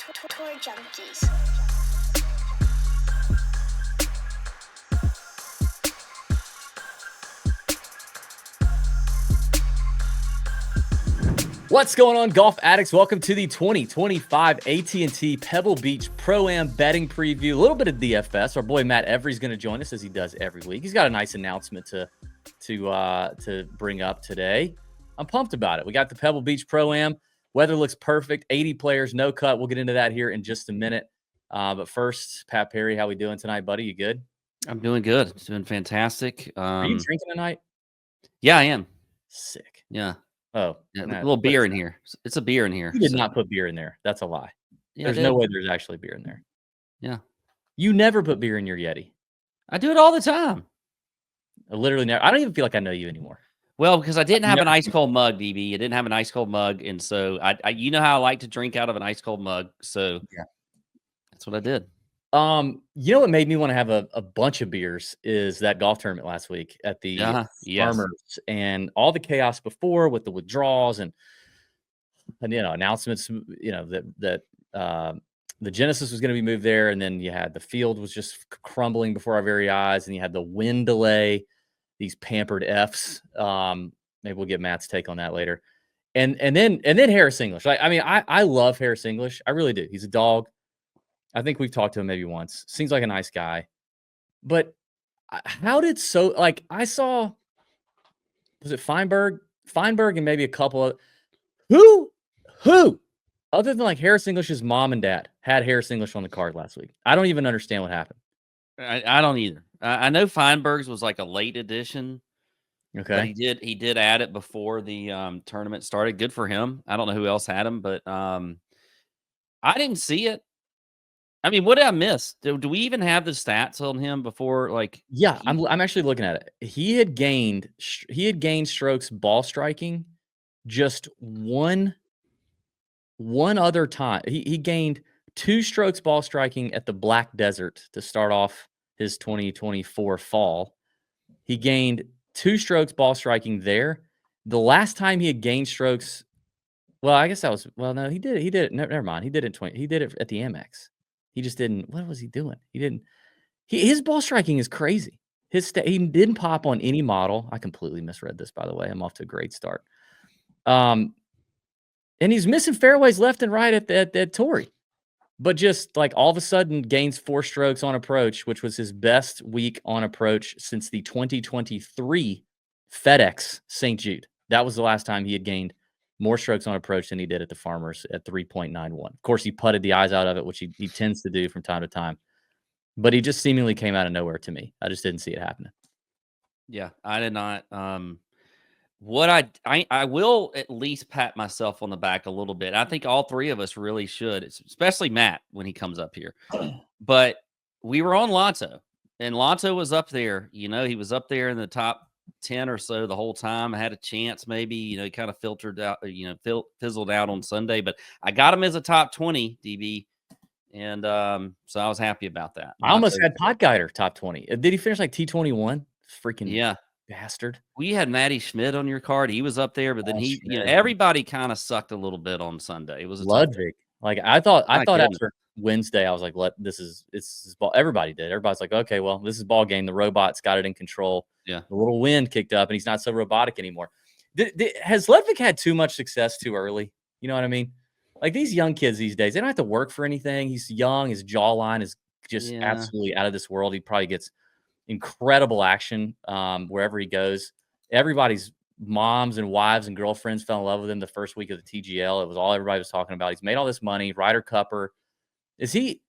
Tour Junkies. What's going on, golf addicts? Welcome to the 2025 AT&T Pebble Beach Pro-Am betting preview. A little bit of DFS. Our boy Matt Every's going to join us as he does every week. He's got a nice announcement to bring up today. I'm pumped about it. We got the Pebble Beach Pro-Am. Weather looks perfect. 80 players, no cut. We'll get into that here in just a minute. But first, Pat Perry, how we doing tonight, buddy? You good? I'm doing good. It's been fantastic. Are you drinking tonight? Yeah, I am. Sick. Yeah. Oh, yeah, a little beer in here. It's a beer in here. You did not put beer in there. That's a lie. Yeah, there's no way there's actually beer in there. Yeah. You never put beer in your Yeti. I do it all the time. I literally never. I don't even feel like I know you anymore. Well, because I didn't have an ice cold mug, DB. I didn't have an ice cold mug, and so I you know how I like to drink out of an ice cold mug. So yeah, that's what I did. You know what made me want to have a bunch of beers is that golf tournament last week at the Farmers and all the chaos before with the withdrawals and announcements. That the Genesis was going to be moved there, and then you had the field was just crumbling before our very eyes, and you had the wind delay. These pampered Fs. Maybe we'll get Matt's take on that later, and then Harris English. I love Harris English. I really do. He's a dog. I think we've talked to him maybe once. Seems like a nice guy. But how did I saw, was it Feinberg and maybe a couple of, who, other than like Harris English's mom and dad had Harris English on the card last week. I don't even understand what happened. I don't either. I know Feinberg's was like a late addition. Okay. But he did add it before the tournament started. Good for him. I don't know who else had him, but I didn't see it. I mean, what did I miss? Do we even have the stats on him before? Yeah, I'm actually looking at it. He had gained strokes ball striking just one other time. He gained 2 strokes ball striking at the Black Desert to start off his 2024 fall. He gained 2 strokes ball striking there. The last time he had gained strokes, well, I guess that was no, he did it. He did it. Never mind. He did it he did it at the Amex. He just didn't. What was he doing? He didn't. His ball striking is crazy. He didn't pop on any model. I completely misread this, by the way. I'm off to a great start. And he's missing fairways left and right at Torrey, but just like all of a sudden gains 4 strokes on approach, which was his best week on approach since the 2023 FedEx St. Jude. That was the last time he had gained more strokes on approach than he did at the Farmers at 3.91. Of course, he putted the eyes out of it, which he tends to do from time to time. But he just seemingly came out of nowhere to me. I just didn't see it happening. Yeah, I did not. What I will at least pat myself on the back a little bit. I think all 3 of us really should, especially Matt when he comes up here. But we were on Lotto, and Lotto was up there. He was up there in the top 10 or so the whole time. I had a chance, maybe, he kind of filtered out, fizzled out on Sunday, but I got him as a top 20 DB. And so I was happy about that. I almost had Potgeider top 20. Did he finish like T21? Freaking bastard. We had Matty Schmidt on your card. He was up there, but then everybody kind of sucked a little bit on Sunday. It was Ludwig. Like I thought after Wednesday, I was like, this is ball. Everybody did. Everybody's like, okay, well, this is ball game. The robot's got it in control. Yeah. The little wind kicked up and he's not so robotic anymore. Has Ludwig had too much success too early? You know what I mean? Like these young kids these days, they don't have to work for anything. He's young. His jawline is just absolutely out of this world. He probably gets incredible action wherever he goes. Everybody's moms and wives and girlfriends fell in love with him the first week of the TGL. It was all everybody was talking about. He's made all this money. Ryder Cupper. Is he,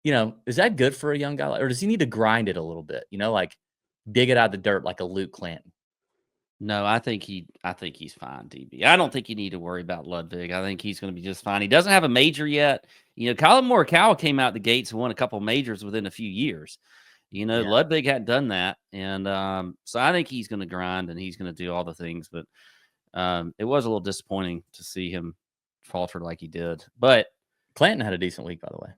is that good for a young guy? Or does he need to grind it a little bit? Like dig it out of the dirt like a Luke Clanton? No, I think he's fine, DB. I don't think you need to worry about Ludwig. I think he's going to be just fine. He doesn't have a major yet. Colin Morikawa came out the gates and won a couple majors within a few years. Ludwig hadn't done that. And so I think he's going to grind and he's going to do all the things. But it was a little disappointing to see him falter like he did. But Clanton had a decent week, by the way.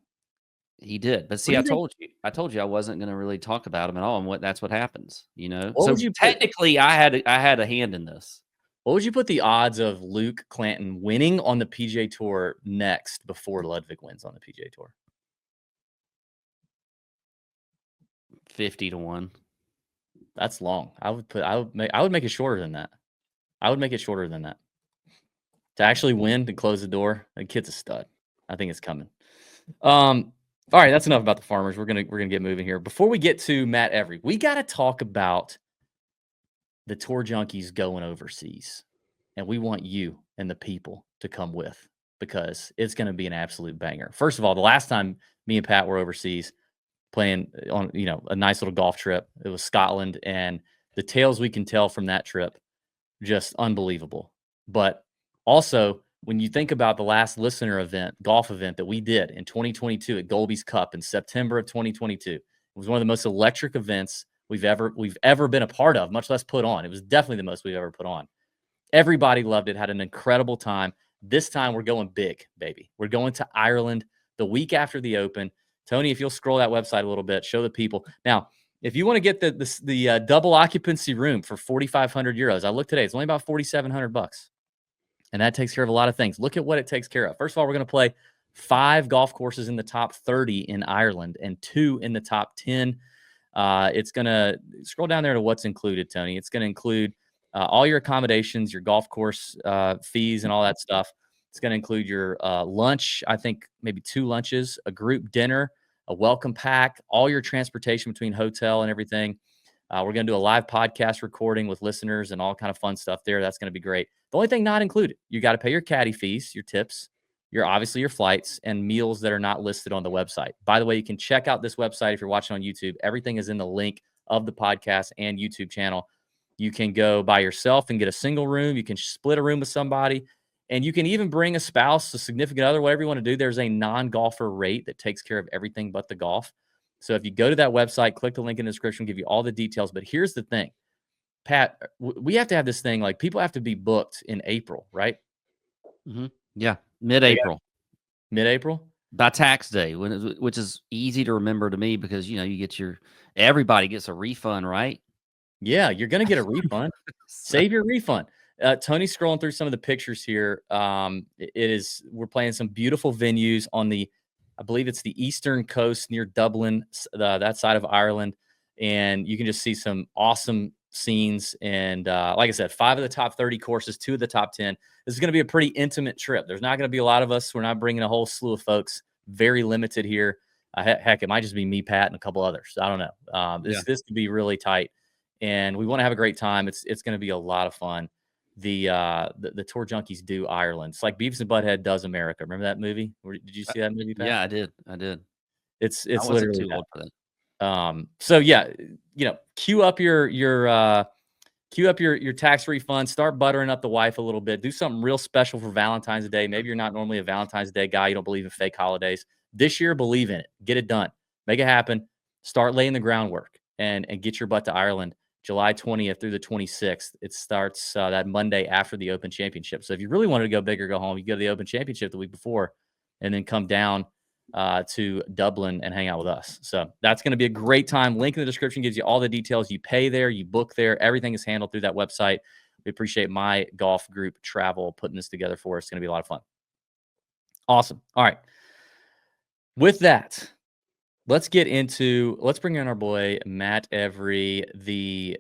He did. But see, I told you I wasn't going to really talk about him at all. And that's what happens, So technically I had a hand in this. What would you put the odds of Luke Clanton winning on the PGA Tour next before Ludwig wins on the PGA Tour? 50-1. That's long. I would make it shorter than that. I would make it shorter than that. To actually win, to close the door, the kid's a stud. I think it's coming. All right, that's enough about the Farmers. We're gonna get moving here. Before we get to Matt Every, we got to talk about the Tour Junkies going overseas, and we want you and the people to come with because it's going to be an absolute banger. First of all, the last time me and Pat were overseas playing on a nice little golf trip, it was Scotland, and the tales we can tell from that trip just unbelievable. But also, when you think about the last listener event, golf event that we did in 2022 at Golby's Cup in September of 2022, it was one of the most electric events we've ever been a part of, much less put on. It was definitely the most we've ever put on. Everybody loved it, had an incredible time. This time we're going big, baby. We're going to Ireland the week after the Open. Tony, if you'll scroll that website a little bit, show the people. Now, if you want to get the double occupancy room for 4,500 euros, I looked today, it's only about 4,700 bucks. And that takes care of a lot of things. Look at what it takes care of. First of all, we're going to play 5 golf courses in the top 30 in Ireland and 2 in the top 10. It's going to scroll down there to what's included, Tony. It's going to include all your accommodations, your golf course fees and all that stuff. It's going to include your lunch, I think maybe 2 lunches, a group dinner, a welcome pack, all your transportation between hotel and everything. We're going to do a live podcast recording with listeners and all kind of fun stuff there. That's going to be great. The only thing not included, you got to pay your caddy fees, your tips, obviously your flights and meals that are not listed on the website. By the way, you can check out this website if you're watching on YouTube. Everything is in the link of the podcast and YouTube channel. You can go by yourself and get a single room. You can split a room with somebody, and you can even bring a spouse, a significant other, whatever you want to do. There's a non-golfer rate that takes care of everything but the golf. So if you go to that website, click the link in the description, give you all the details. But here's the thing, Pat, we have to have this thing, like people have to be booked in April, right? Mm-hmm. Yeah, mid-April. Mid-April? By tax day, which is easy to remember to me because, everybody gets a refund, right? Yeah, you're going to get a refund. Save your refund. Tony's scrolling through some of the pictures here. We're playing some beautiful venues on I believe it's the eastern coast near Dublin, that side of Ireland. And you can just see some awesome scenes. And like I said, 5 of the top 30 courses, 2 of the top 10. This is going to be a pretty intimate trip. There's not going to be a lot of us. We're not bringing a whole slew of folks. Very limited here. Heck, it might just be me, Pat, and a couple others. I don't know. This could be really tight. And we want to have a great time. It's going to be a lot of fun. The Tour Junkies do Ireland. It's like Beavis and Butthead does America. Remember that movie? Did you see that movie, Pat? Yeah, I did. It's I wasn't literally too old for that. So yeah, queue up your tax refund. Start buttering up the wife a little bit. Do something real special for Valentine's Day. Maybe you're not normally a Valentine's Day guy. You don't believe in fake holidays. This year, believe in it. Get it done. Make it happen. Start laying the groundwork and get your butt to Ireland. July 20th through the 26th. It starts that Monday after the Open Championship. So if you really wanted to go big or go home, you go to the Open Championship the week before and then come down to Dublin and hang out with us. So that's going to be a great time. Link in the description gives you all the details. You pay there, you book there. Everything is handled through that website. We appreciate my golf group travel putting this together for us. It's going to be a lot of fun. Awesome. All right. With that, let's bring in our boy, Matt Every, the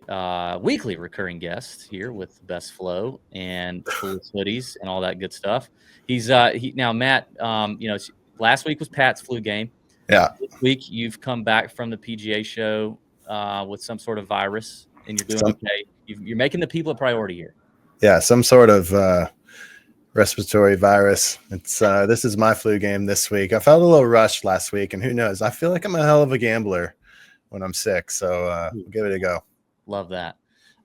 weekly recurring guest here with Best Flow and Coolest Hoodies and all that good stuff. Now, Matt, last week was Pat's flu game. Yeah. This week, you've come back from the PGA show with some sort of virus, and you're doing okay. You're making the people a priority here. Yeah, some sort of respiratory virus. This is my flu game this week. I felt a little rushed last week, and who knows? I feel like I'm a hell of a gambler when I'm sick, so we'll give it a go. Love that.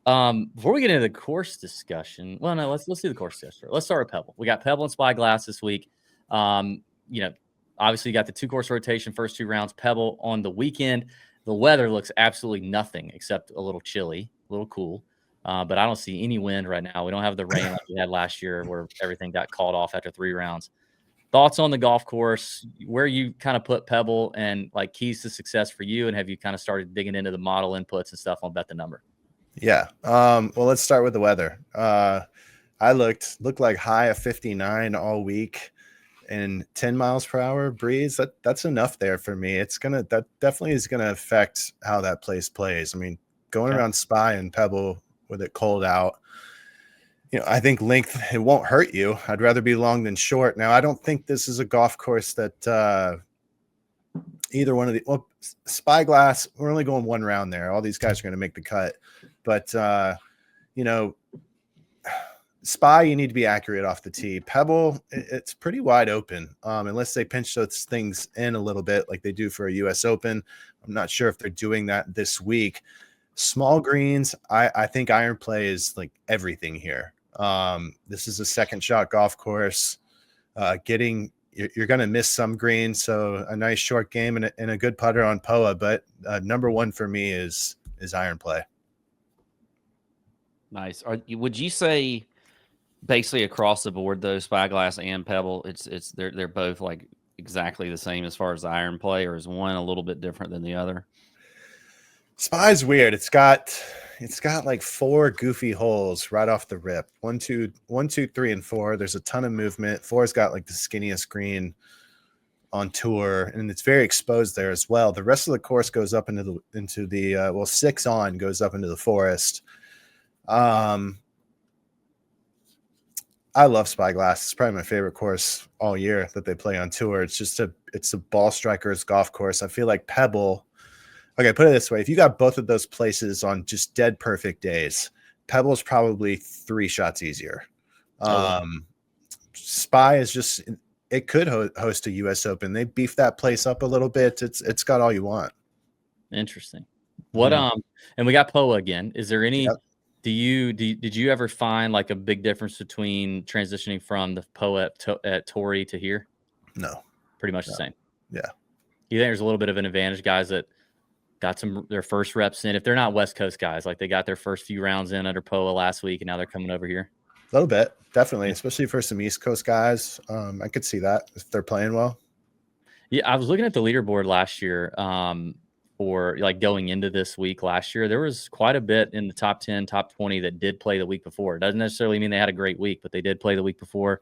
Before we get into the course discussion, well, no, let's do the course discussion. Let's start with Pebble. We got Pebble and Spyglass this week. Obviously you got the 2-course rotation, first 2 rounds. Pebble on the weekend. The weather looks absolutely nothing except a little chilly, a little cool. But I don't see any wind right now. We don't have the rain like we had last year where everything got called off after 3 rounds. Thoughts on the golf course, where you kind of put Pebble and like keys to success for you, and have you kind of started digging into the model inputs and stuff on Bet the Number? Yeah. Well, let's start with the weather. looked like high of 59 all week and 10 miles per hour breeze. That's enough there for me. That definitely is gonna affect how that place plays. I mean, going around Spy and Pebble with it cold out, I think length, it won't hurt you. I'd rather be long than short. Now, I don't think this is a golf course that either one of Spyglass, we're only going one round there. All these guys are going to make the cut. But, Spy, you need to be accurate off the tee. Pebble, it's pretty wide open, unless they pinch those things in a little bit like they do for a U.S. Open. I'm not sure if they're doing that this week. Small greens, I think iron play is like everything here. This is a second shot golf course. You're going to miss some greens, so a nice short game and a good putter on POA. But number one for me is iron play. Nice. Would you say basically across the board though, Spyglass and Pebble, they're both like exactly the same as far as iron play, or is one a little bit different than the other? Spy's weird. It's got like 4 goofy holes right off the rip. 1, 2, 3, and 4. There's a ton of movement. 4's got like the skinniest green on tour, and it's very exposed there as well. The rest of the course goes up into the 6 on goes up into the forest. I love Spyglass. It's probably my favorite course all year that they play on tour. It's a ball striker's golf course. I feel like Pebble. Okay, put it this way. If you got both of those places on just dead perfect days, Pebble's probably 3 shots easier. Spy is it could host a U.S. Open. They beefed that place up a little bit. It's got all you want. Interesting. What and we got POA again. Is there any did you ever find like a big difference between transitioning from the POA at Torrey to here? No. Pretty much the same. Yeah. You think there's a little bit of an advantage, guys that got their first reps in, if they're not West Coast guys, like they got their first few rounds in under POA last week and now they're coming over here? A little bit, definitely, especially for some East Coast guys. I could see that if they're playing well. Yeah, I was looking at the leaderboard last year for like going into this week last year. There was quite a bit in the top 10, top 20 that did play the week before. It doesn't necessarily mean they had a great week, but they did play the week before.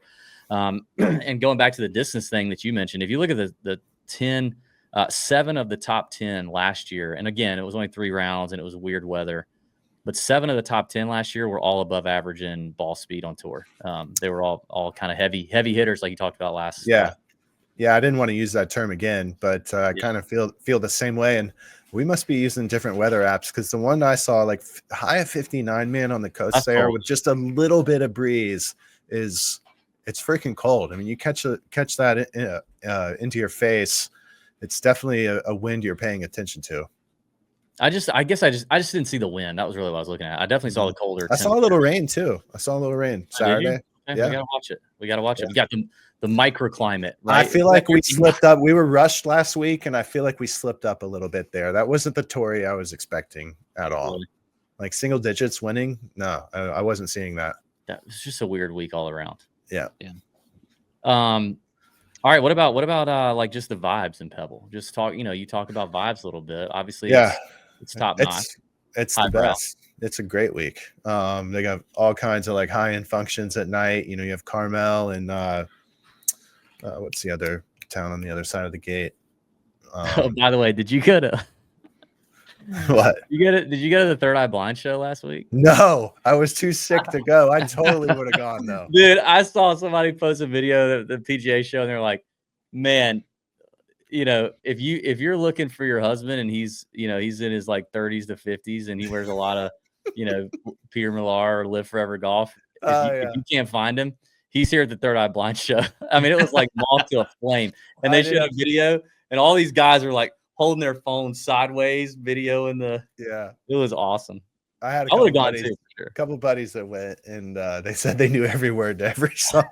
And going back to the distance thing that you mentioned, if you look at the 10, 7 of the top 10 last year, and again, it was only 3 rounds and it was weird weather, but 7 of the top 10 last year were all above average in ball speed on tour. They were all kind of heavy hitters, like you talked about last. Yeah. I didn't want to use that term again, but I kind of feel the same way. And we must be using different weather apps, because the one I saw, like high of 59, man, on the coast there with just a little bit of breeze it's freaking cold. I mean, you catch that into your face. It's definitely a wind you're paying attention to. I guess I just didn't see the wind. That was really what I was looking at. I definitely saw the colder. I saw a little rain too. Saturday. Okay, yeah. We gotta watch it. We got the microclimate. Right? I feel like we slipped up. We were rushed last week, and I feel like we slipped up a little bit there. That wasn't the Torrey I was expecting at all. Really? Like single digits winning. No, I wasn't seeing that. That was just a weird week all around. Yeah. All right. What about like just the vibes in Pebble? Just talk. You talk about vibes a little bit. Obviously, it's top notch. It's the best. It's a great week. They got all kinds of like high end functions at night. You have Carmel and what's the other town on the other side of the gate? By the way, did you go to what? Did you go to the Third Eye Blind show last week? No, I was too sick to go. I totally would have gone though. Dude, I saw somebody post a video of the PGA show, and they're like, "Man, if you're looking for your husband and he's in his like 30s to 50s and he wears a lot of Peter Millar or Live Forever Golf, if you can't find him, he's here at the Third Eye Blind show." I mean, it was like moth to a flame, and they showed a video, and all these guys were like holding their phones sideways, video in the. Yeah, it was awesome. I would have gone too. A couple buddies that went, and they said they knew every word to every song.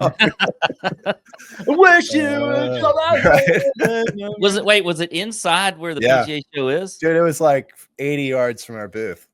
Wish you would come out. Right. Was it inside where the PGA show is? Dude, it was like 80 yards from our booth.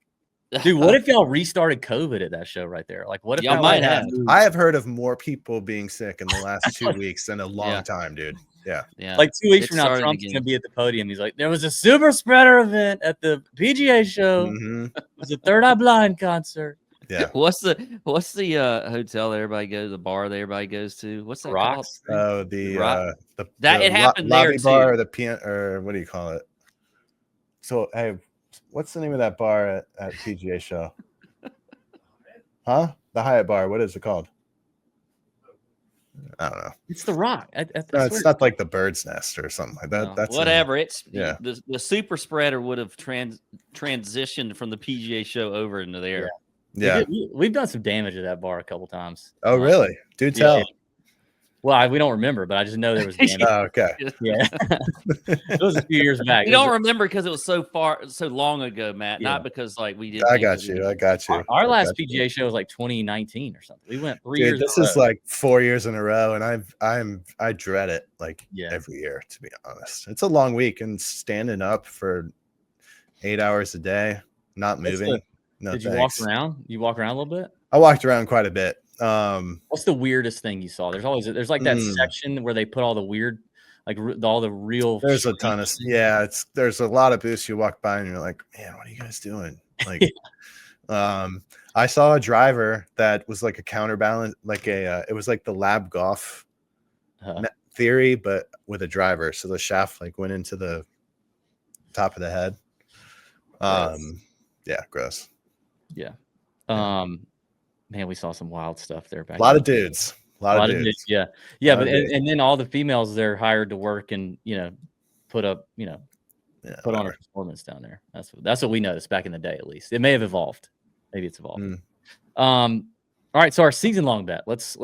Dude, what if y'all restarted COVID at that show right there? Like, what if y'all might have? I have heard of more people being sick in the last 2 weeks than a long time, dude. Yeah. Like 2 weeks from now, Trump's gonna be at the podium. He's like, there was a super spreader event at the PGA show. Mm-hmm. It was a Third Eye Blind concert. Yeah. What's the hotel that everybody goes, the bar that everybody goes to? What's that called? Rocks. Oh, That it happened there lobby bar too. or the piano, or what do you call it? So, hey, what's the name of that bar at PGA show? Huh? The Hyatt bar. What is it called? I don't know. It's the Rock. I No, swear. it's not like the Bird's Nest or something like that. No, That's whatever. It's yeah. The super spreader would have transitioned from the PGA show over into there. Yeah. We've done some damage at that bar a couple times. Oh, really? Do tell. Yeah. Well, we don't remember, but I just know there was damage. Oh, okay. Yeah. It was a few years back. You don't remember because it was so long ago, Matt. Yeah. Not because like we didn't. I got you. Our last PGA show was like 2019 or something. We went 3 years. This is like 4 years in a row, and I dread it like every year, to be honest. It's a long week, and standing up for 8 hours a day, not moving. Did you walk around? You walk around a little bit? I walked around quite a bit. What's the weirdest thing you saw? There's like that section where they put all the weird, like all the real. There's a ton of there's a lot of booths you walk by and you're like, man, what are you guys doing? Like, I saw a driver that was like a counterbalance, like it was like the lab golf theory, but with a driver. So the shaft like went into the top of the head. Yeah, gross. Yeah. Man, we saw some wild stuff there back. A lot of dudes. A lot of dudes. Yeah. But and then all the females they're hired to work and put on a performance down there. That's what we noticed back in the day, at least. It may have evolved. Maybe it's evolved. All right. So our season long bet. Let's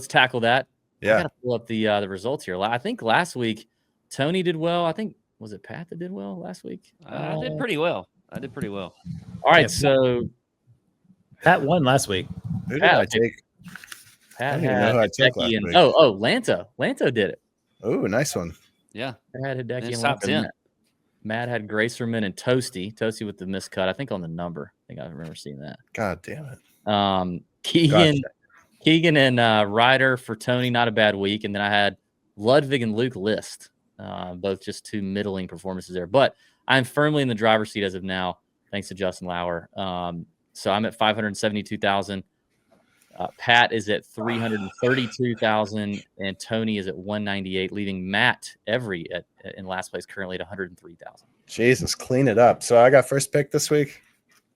tackle that. Yeah. I gotta pull up the results here. I think last week Tony did well. I think was it Pat that did well last week? I did pretty well. All right. So Pat won last week. Who did I take? Pat had Hideki and Lanto. Lanto did it. Oh, nice one. Yeah. Pat had Hideki and top 10. Matt had Gracerman and Toasty with the miscut. I think on the number. I think I remember seeing that. God damn it. Keegan and Ryder for Tony, not a bad week. And then I had Ludwig and Luke List, both just two middling performances there. But I'm firmly in the driver's seat as of now, thanks to Justin Lauer. So I'm at 572,000. Pat is at 332,000, and Tony is at 198, leaving Matt Every in last place currently at 103,000. Jesus, clean it up. So I got first pick this week.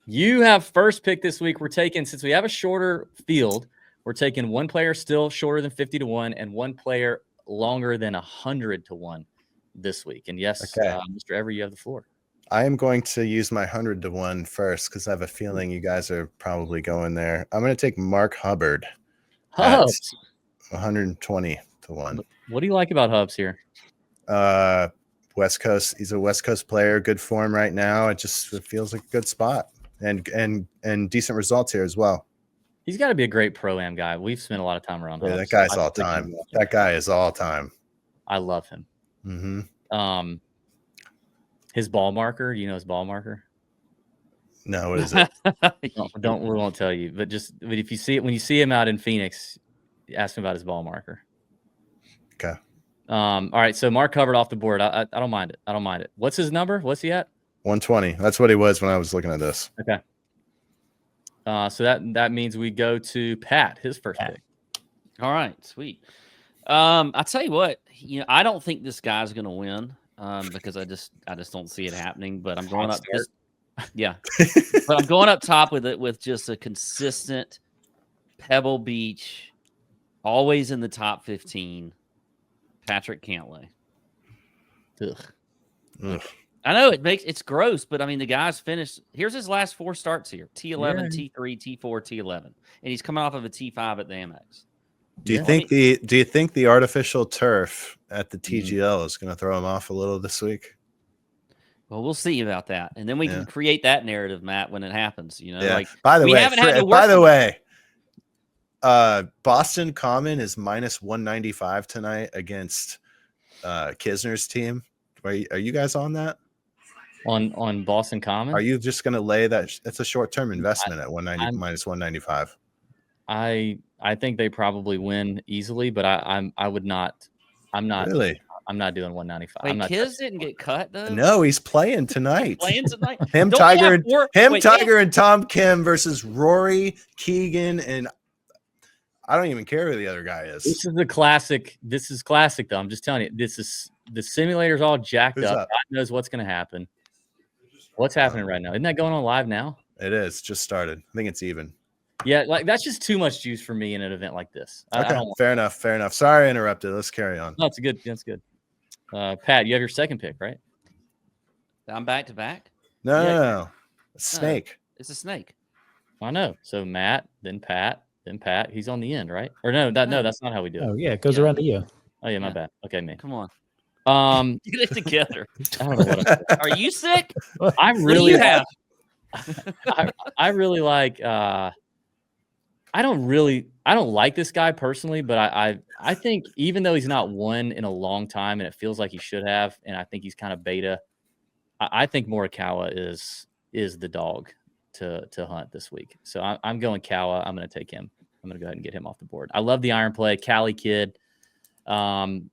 You have first pick this week. We're taking, since we have a shorter field, we're taking one player still shorter than 50 to 1 and one player longer than 100 to 1 this week. And yes, Mr. Every, you have the floor. I am going to use my 100 to 1 first because I have a feeling you guys are probably going there. I'm going to take Mark Hubbard. Hubs. 120 to 1. What do you like about Hubs here? West Coast. He's a West Coast player. Good form right now. It feels like a good spot and decent results here as well. He's got to be a great pro-am guy. We've spent a lot of time around him. Yeah, that guy's all time. That guy is all time. I love him. Mm-hmm. His ball marker. Do you know his ball marker? No, what is it? We won't tell you. But if you see it, when you see him out in Phoenix, ask him about his ball marker. Okay. All right. So Mark covered off the board. I don't mind it. What's his number? What's he at? 120. That's what he was when I was looking at this. Okay. So that means we go to Pat, his first pick. All right, sweet. I'll tell you what, I don't think this guy's gonna win because I just don't see it happening. But I'm going up. But I'm going up top with it with just a consistent Pebble Beach, always in the top 15. Patrick Cantlay. Ugh. I know it's gross, but I mean the guy's finished. Here's his last 4 starts here: T11, T3, T4, T11, and he's coming off of a T5 at the Amex. Do you think the artificial turf at the TGL is going to throw him off a little this week? Well, we'll see about that, and then we can create that narrative, Matt, when it happens. Like by the way, Boston Common is minus 195 tonight against Kisner's team. Are you guys on that? On Boston Common? Are you just going to lay that? It's a short-term investment at 190 minus 195. I think they probably win easily, but I would not. I'm not really. I'm not doing 195. I'm Wait, not Kiz didn't get cut though. No, he's playing tonight. Playing tonight. Him, Don't they Tiger, have four- him, wait, Tiger, and Tom Kim versus Rory, Keegan, and I don't even care who the other guy is. This is the classic. This is classic, though. I'm just telling you. This is the simulator's all jacked Who's up. up? God knows what's going to happen. What's happening right now? Isn't that going on live now? It is just started. I think it's even. Yeah, like that's just too much juice for me in an event like this. I Okay, don't. fair enough. Fair enough. Sorry, I interrupted. Let's carry on. No, it's good. That's good. Pat, you have your second pick, right? I'm back to back. No, Yeah. no. A snake. It's a snake. I know. So Matt, then Pat, then Pat. He's on the end, right? Or no, that's not how we do it. Oh yeah, it goes Yeah. around to you. Oh yeah, my Yeah. bad. Okay, me. Come on, Get get it together. I don't know what I'm Are you sick? I What do really you have? I really like I don't like this guy personally, but I think even though he's not won in a long time and it feels like he should have, and I think he's kind of beta, I think Morikawa is the dog to hunt this week. So I'm going Kawa. I'm going to take him. I'm going to go ahead and get him off the board. I love the iron play. Cali kid, bunch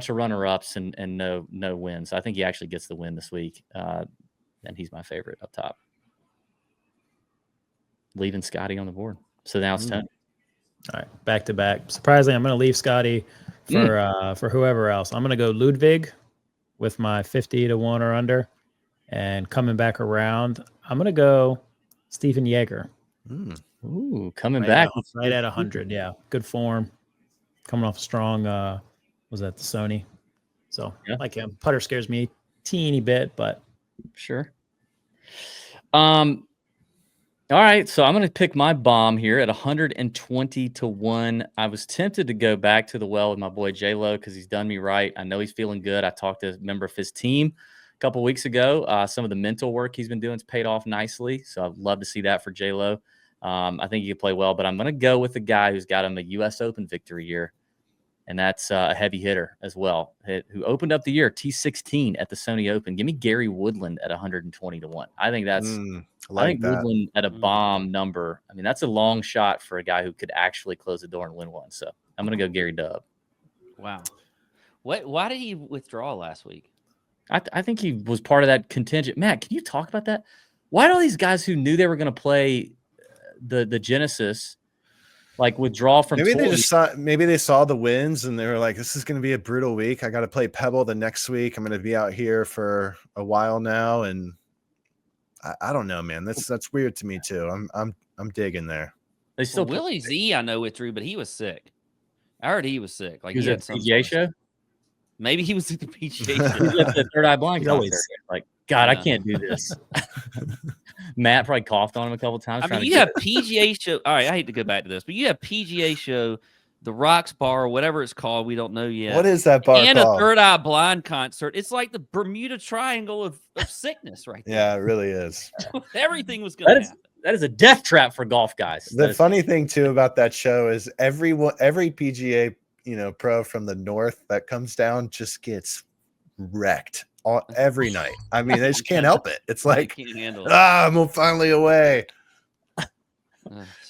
of runner-ups and no wins. I think he actually gets the win this week, and he's my favorite up top. Leaving Scotty on the board. So now it's Tony. All right, back to back. Surprisingly, I'm going to leave Scotty for whoever else. I'm going to go Ludwig with my 50 to 1 or under, and coming back around, I'm going to go Stephen Yeager. Ooh, coming Right back. right at 100. Yeah, good form. Coming off a strong. Was that the Sony? So Yeah. like him. Putter scares me a teeny bit, but Sure. All right, so I'm going to pick my bomb here at 120 to 1. I was tempted to go back to the well with my boy J-Lo because he's done me right. I know he's feeling good. I talked to a member of his team a couple weeks ago. Some of the mental work he's been doing has paid off nicely, so I'd love to see that for J-Lo. I think he could play well, but I'm going to go with the guy who's got him a U.S. Open victory here, and that's a heavy hitter as well, who opened up the year T16 at the Sony Open. Give me Gary Woodland at 120 to 1. I think that's I think Woodland at a bomb number. I mean, that's a long shot for a guy who could actually close the door and win one. So I'm going to go Gary Dub. Wow. Why did he withdraw last week? I think he was part of that contingent. Matt, can you talk about that? Why do all these guys who knew they were going to play the Genesis like withdraw from? Maybe they saw the wins and they were like, "This is going to be a brutal week. I got to play Pebble the next week. I'm going to be out here for a while now." And I don't know, man. That's weird to me too. I'm digging there. They still Willie Z, I know withdrew, but he was sick. I heard he was sick. Like he was at the had PGA show. Maybe he was at the PGA He show. was at the Third Eye Blind He's concert. always- Like, God, I Yeah. can't do this. Matt probably coughed on him a couple times. I trying mean, to you get have PGA show. All right, I hate to go back to this, but you have PGA show, the Rocks Bar, whatever it's called. We don't know yet. What is that bar and called? a Third Eye Blind concert. It's like the Bermuda Triangle of sickness, right there. Yeah, it really is. Everything was going to happen. that is a death trap for golf guys. The funny thing too about that show is every PGA pro from the north that comes down just gets wrecked every night. I mean, they just can't help it. It's I like, can't handle it. I'm finally away.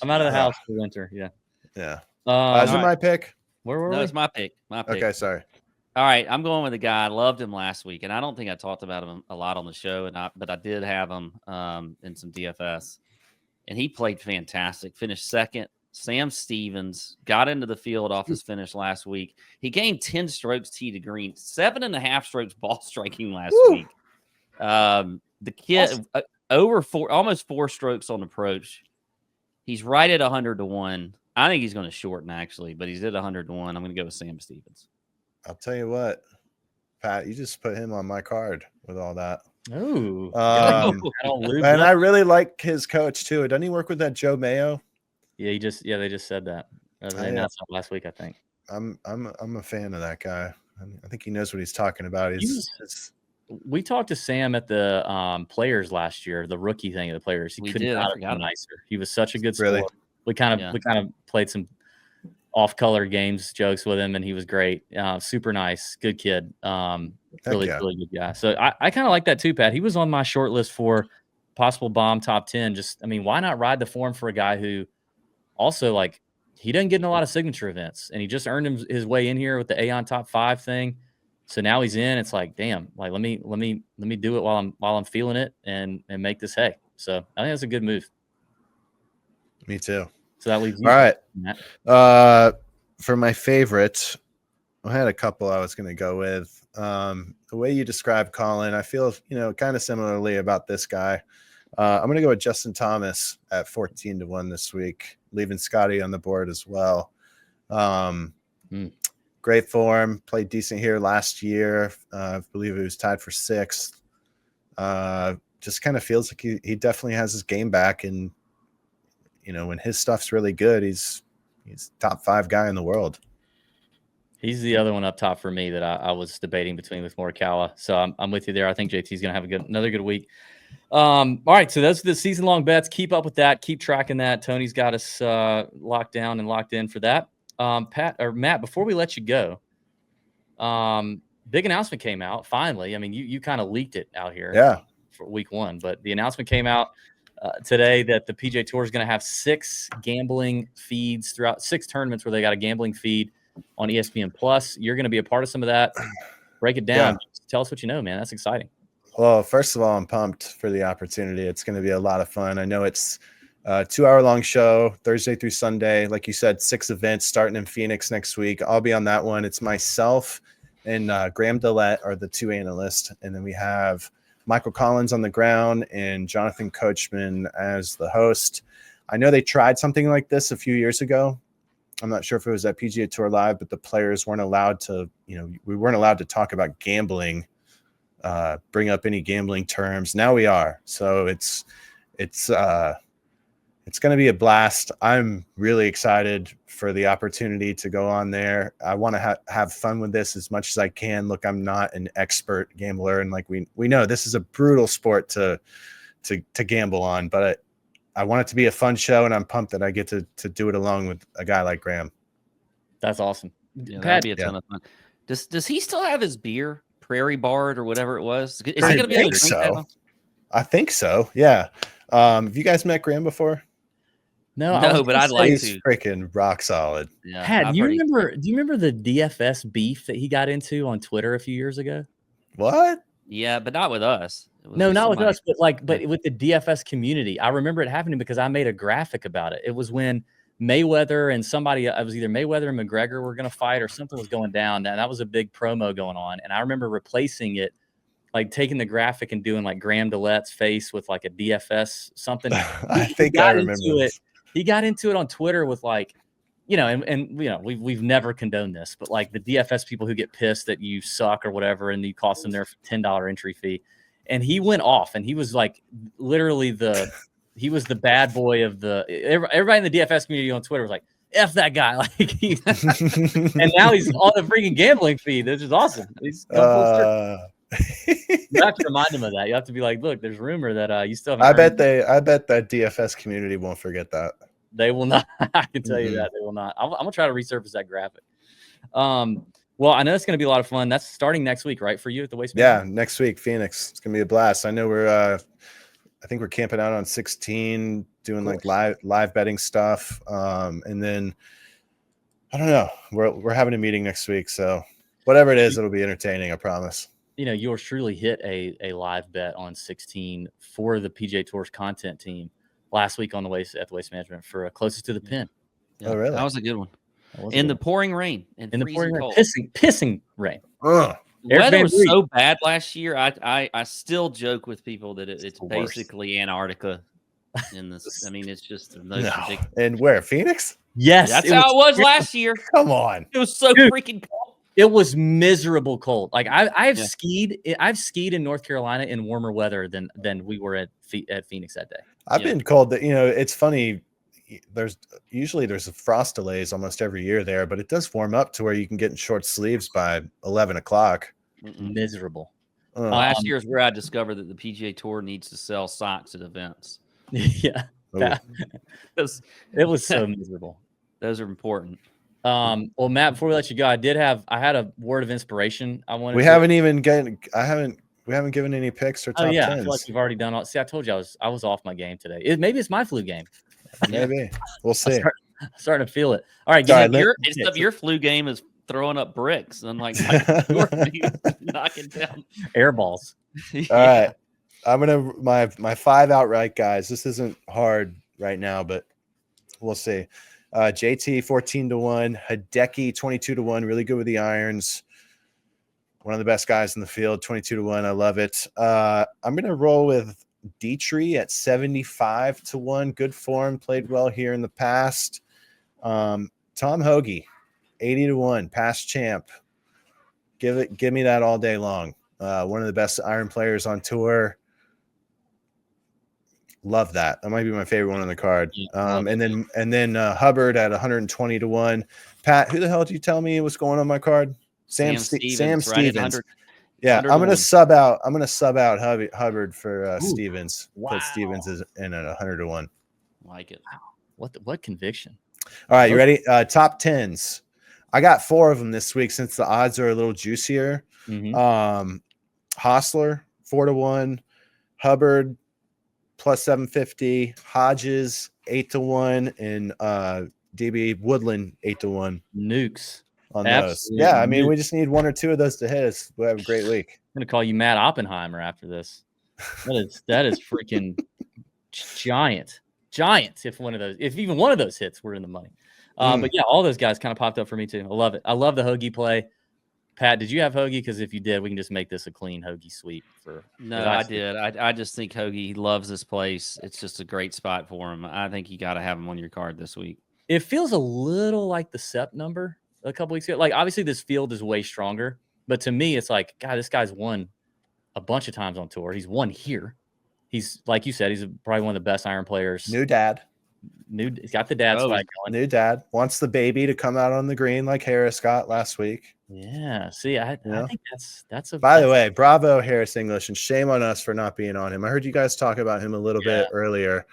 I'm out of the house for winter. Yeah. Yeah. Is All it right. my pick? Where were No, we? it's my pick. My pick. Okay, sorry. All right, I'm going with a guy. I loved him last week, and I don't think I talked about him a lot on the show, but I did have him in some DFS, and he played fantastic. Finished second. Sam Stevens got into the field off his finish last week. He gained 10 strokes tee to green, 7.5 strokes ball striking last week. The kid over almost 4 strokes on approach. He's right at 100 to 1. I think he's going to shorten actually, but he's at 100 to 1. I'm going to go with Sam Stevens. I'll tell you what, Pat, you just put him on my card with all that. Ooh. And I really like his coach too. Doesn't he work with that Joe Mayo? Yeah, they just said that. They announced that last week, I think. I'm a fan of that guy. I think he knows what he's talking about. We talked to Sam at the Players last year, the rookie thing of the Players. He couldn't have been nicer. He was such a good sport. Really? We kind of played some off-color games, jokes with him, and he was great. Super nice, good kid. Really good guy. So I kind of like that too, Pat. He was on my short list for possible bomb top 10. Why not ride the form for a guy who also, like, he doesn't get in a lot of signature events, and he just earned his way in here with the Aon top 5 thing. So now he's in. It's like, damn, like let me do it while I'm feeling it and make this hay. So I think that's a good move. Me too. So that leaves you. All right. Matt. For my favorite, I had a couple I was going to go with. The way you described Colin, I feel, kind of similarly about this guy. I'm going to go with Justin Thomas at 14-1 this week, leaving Scotty on the board as well. Great form, played decent here last year. I believe he was tied for 6th. Just kind of feels like he definitely has his game back, and when his stuff's really good, he's top 5 guy in the world. He's the other one up top for me that I was debating between with Morikawa. So I'm with you there. I think JT's going to have another good week. All right, so those are the season-long bets. Keep up with that. Keep tracking that. Tony's got us locked down and locked in for that. Matt, before we let you go, big announcement came out finally. I mean, you kind of leaked it out here for week 1, but the announcement came out today that the PGA Tour is going to have 6 gambling feeds throughout 6 tournaments where they got a gambling feed on ESPN Plus. You're going to be a part of some of that. Break it down. Yeah. Tell us what you know, man. That's exciting. Well, first of all, I'm pumped for the opportunity. It's going to be a lot of fun. I know it's a 2-hour-long show, Thursday through Sunday. Like you said, 6 events starting in Phoenix next week. I'll be on that one. It's myself and Graham Dillette are the 2 analysts. And then we have Michael Collins on the ground and Jonathan Coachman as the host. I know they tried something like this a few years ago. I'm not sure if it was at PGA Tour Live, but the players weren't allowed to, we weren't allowed to talk about gambling, bring up any gambling terms. Now we are. So it's going to be a blast. I'm really excited for the opportunity to go on there. I want to have fun with this as much as I can. Look, I'm not an expert gambler, and like we know this is a brutal sport to gamble on, but I want it to be a fun show, and I'm pumped that I get to do it along with a guy like Graham. That's awesome. Yeah, that'd be a ton of fun. Does he still have his beer, Prairie Bard or whatever it was? Is he going to be able to drink that? I think so. Yeah. Have you guys met Graham before? No, but I'd like to. He's freaking rock solid. Yeah, do you remember the DFS beef that he got into on Twitter a few years ago? What? Yeah, but not with us. No, not with us, but with the DFS community. I remember it happening because I made a graphic about it. It was when Mayweather and somebody, it was either Mayweather and McGregor were going to fight or something was going down. And that was a big promo going on. And I remember replacing it, like taking the graphic and doing like Graham Dillette's face with like a DFS something. I think I remember it. He got into it on Twitter with like, we've never condoned this, but like the DFS people who get pissed that you suck or whatever, and you cost them their $10 entry fee. And he went off, and he was like literally he was the bad boy of everybody in the DFS community on Twitter was like, F that guy. Like and now he's on the freaking gambling feed. This is awesome. He's you have to remind him of that. You have to be like, look, there's rumor that you still haven't I bet that DFS community won't forget that. They will not. I can tell you that they will not. I'm gonna try to resurface that graphic. Well, I know it's going to be a lot of fun. That's starting next week, right, for you at the Waste Management? Yeah, next week, Phoenix. It's going to be a blast. I know I think we're camping out on 16, doing like live betting stuff. And then, I don't know, we're having a meeting next week. So whatever it is, it'll be entertaining, I promise. Yours truly hit a live bet on 16 for the PGA Tour's content team last week at the Waste Management for closest to the pin. Yeah, oh, really? That was a good one. In the pouring rain. In the pouring rain. Pissing rain. Weather was so bad last year. I still joke with people that it's basically Antarctica in this. I mean, it's just the most ridiculous. And where? Phoenix? Yes. That's how it was last year. Come on. It was so freaking cold. It was miserable cold. Like I've skied in North Carolina in warmer weather than we were at Phoenix that day. I've been cold. It's funny. There's a frost delays almost every year there, but it does warm up to where you can get in short sleeves by 11 o'clock. Miserable. Last year is where I discovered that the PGA Tour needs to sell socks at events. Yeah, it was so miserable. Those are important. Well, Matt, before we let you go, I had a word of inspiration. We haven't given any picks or top 10s. I feel like we've already done all. See, I told you I was off my game today. Maybe it's my flu game. Maybe we'll see. I'm starting to feel it. All right, your flu game is throwing up bricks, unlike Michael Jordan. He was knocking down air balls. All right. I'm gonna my 5 outright guys. This isn't hard right now, but we'll see. JT 14-1, Hideki 22-1, really good with the irons. One of the best guys in the field, 22-1. I love it. I'm gonna roll with Dietrich at 75-1. Good form, played well here in the past. Tom Hoagie, 80-1, past champ. Give me that all day long. One of the best iron players on tour. Love that. That might be my favorite one on the card. And then Hubbard at 120-1. Pat, who the hell did you tell me was going on my card? Sam Stevens. Right, yeah, I'm gonna sub out. Hubbard for Stevens. Wow. Put Stevens in at 100-1. Like it. Wow. What conviction? All right, you ready? Top 10s. I got 4 of them this week since the odds are a little juicier. Mhm. Hostler 4-1, Hubbard plus 750, Hodges 8-1, and DB Woodland 8-1 Nukes. on those. Absolute Yeah, I mean, nukes. we just need 1 or 2 of those to hit us. We'll have a great week. I'm gonna call you Matt Oppenheimer after this. That is freaking giant. If even one of those hits, we're in the money. But yeah, all those guys kind of popped up for me too. I love it. I love the Hoagie play. Pat, did you have Hoagie? Because if you did, we can just make this a clean Hoagie sweep. No, I did. I just think Hoagie, he loves this place. It's just a great spot for him. I think you got to have him on your card this week. It feels a little like the SEP number a couple weeks ago. Like, obviously, this field is way stronger. But to me, it's like, God, this guy's won a bunch of times on tour. He's won here. He's, like you said, he's probably one of the best iron players. New dad. He's got the dad spike going. New dad wants the baby to come out on the green like Harris got last week. Yeah. See, I think that's a. By the way, bravo Harris English, and shame on us for not being on him. I heard you guys talk about him a little bit earlier.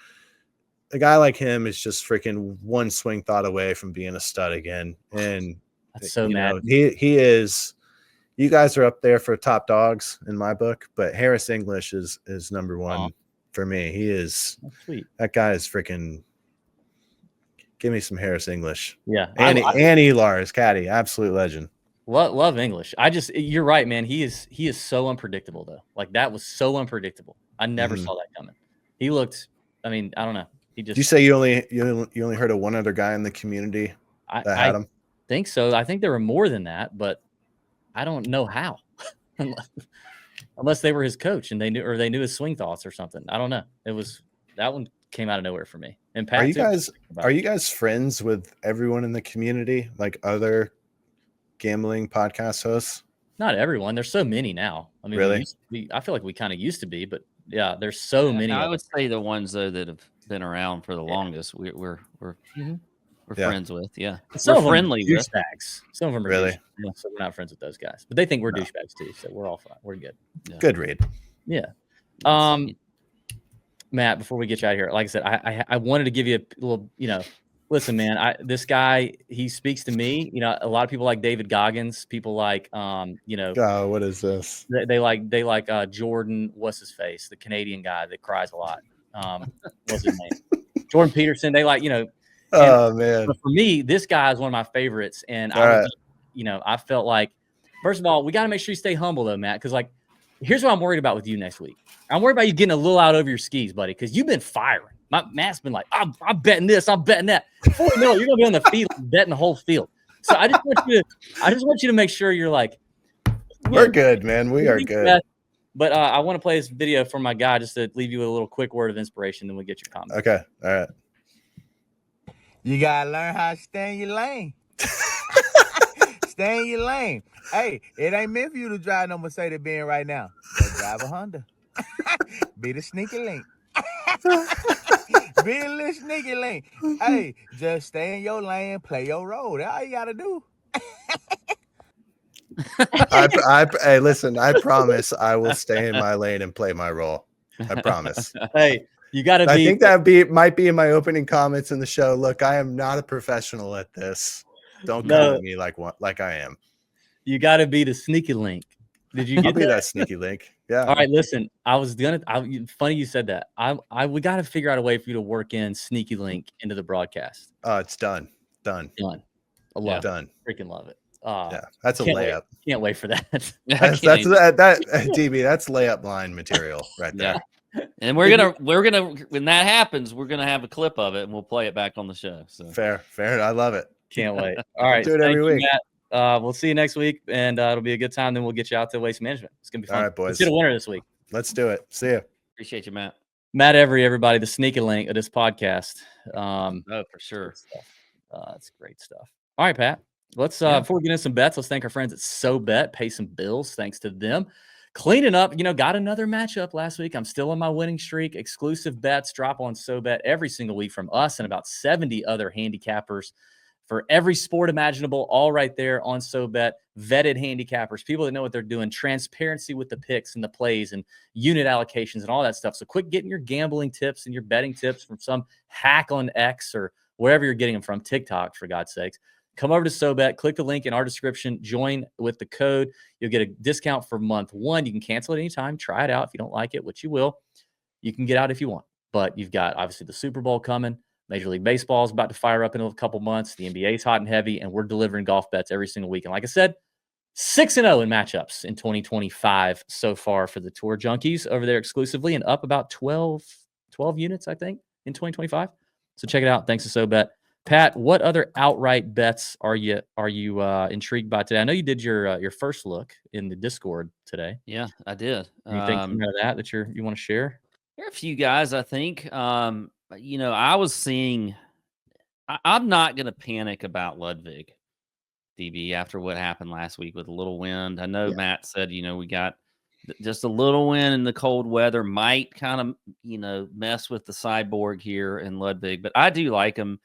A guy like him is just freaking one swing thought away from being a stud again. And that's so mad. He is. You guys are up there for top dogs in my book, but Harris English is number one for me. He is. That's sweet. That guy is freaking. Give me some Harris English. Yeah. And Elar is caddy. Absolute legend. Love English. You're right, man. He is so unpredictable though. Like that was so unpredictable. I never saw that coming. He looked, I mean, I don't know. He just. Did you say you only heard of one other guy in the community that had him? I think so. I think there were more than that, but I don't know how. Unless they were his coach and they knew his swing thoughts or something. I don't know. That one came out of nowhere for me. And Pat, are you guys friends with everyone in the community, like other gambling podcast hosts? Not everyone. There's so many now. I mean, really? I feel like we kind of used to be, but yeah, there's so many. I would say the ones though that have been around for the longest, we're friends with. Yeah, some we're friendly with. Douchebags. Some of them are really. So we're not friends with those guys, but they think we're douchebags too. So we're all fine. We're good. Yeah. Good read. Yeah. Matt, before we get you out of here, like I said, I wanted to give you a little, listen, man, this guy, he speaks to me. A lot of people like David Goggins, people like, oh, what is this? They like Jordan, what's his face? The Canadian guy that cries a lot. What's his name? Jordan Peterson. They like, oh man. But for me, this guy is one of my favorites. And I felt like, first of all, we got to make sure you stay humble though, Matt. Cause here's what I'm worried about with you next week. I'm worried about you getting a little out over your skis, buddy, because you've been firing. Matt's been like, I'm betting this, I'm betting that. Before you know it, you're gonna be on the field betting the whole field. So I just want you to make sure you're like, we're good, man. We are good. But I want to play this video from my guy just to leave you with a little quick word of inspiration, then we'll get your comment. Okay. All right. You gotta learn how to stay in your lane. Stay in your lane. Hey, it ain't meant for you to drive no Mercedes-Benz right now. So drive a Honda. Be the sneaky link. Be the little sneaky link. Hey, just stay in your lane, play your role. That's all you gotta do. Hey, listen, I promise I will stay in my lane and play my role. I promise. Hey, you got to be. I think that might be in my opening comments in the show. Look, I am not a professional at this. Don't come at me like I am. You got to be the sneaky link. Did you get that sneaky link? Yeah. All right, listen. Funny you said that. We got to figure out a way for you to work in sneaky link into the broadcast. Oh, it's done. I love it. Done. Freaking love it. Yeah, that's a can't wait. layup. Can't wait for that. That's DB. That's layup line material right there. Yeah. And we're gonna when that happens, we're gonna have a clip of it and we'll play it back on the show. So Fair. I love it. Can't wait. All right. Do it every week. Matt. We'll see you next week, and it'll be a good time. Then we'll get you out to Waste Management. It's gonna be fun. All right, boys. Let's get a winner this week. Let's do it. See you. appreciate you, Matt. Matt Every, everybody, the sneaky link of this podcast. Oh, for sure. That's great stuff. All right, Pat. Let's before we get into some bets, let's thank our friends at SoBet. Pay some bills thanks to them. Cleaning up, got another matchup last week. I'm still on my winning streak. Exclusive bets drop on SoBet every single week from us and about 70 other handicappers for every sport imaginable, all right there on SoBet. Vetted handicappers, people that know what they're doing, transparency with the picks and the plays and unit allocations and all that stuff. So quit getting your gambling tips and your betting tips from some hack on X or wherever you're getting them from, TikTok, for God's sakes. Come over to SoBet, click the link in our description, join with the code. You'll get a discount for month one. You can cancel at any time. Try it out if you don't like it, which you will. You can get out if you want. But you've got, obviously, the Super Bowl coming. Major League Baseball is about to fire up in a couple months. The NBA is hot and heavy, and we're delivering golf bets every single week. And like I said, 6-0 in matchups in 2025 so far for the Tour Junkies over there exclusively, and up about 12 units, I think, in 2025. So check it out. Thanks to SoBet. Pat, what other outright bets are you intrigued by today? I know you did your first look in the Discord today. Yeah, I did. Anything from that you want to share? There are a few guys, I think. I was seeing. I'm not going to panic about Ludwig, DB, after what happened last week with a little wind. I know Matt said, we got just a little wind and the cold weather might kind of, mess with the cyborg here in Ludwig, but I do like him.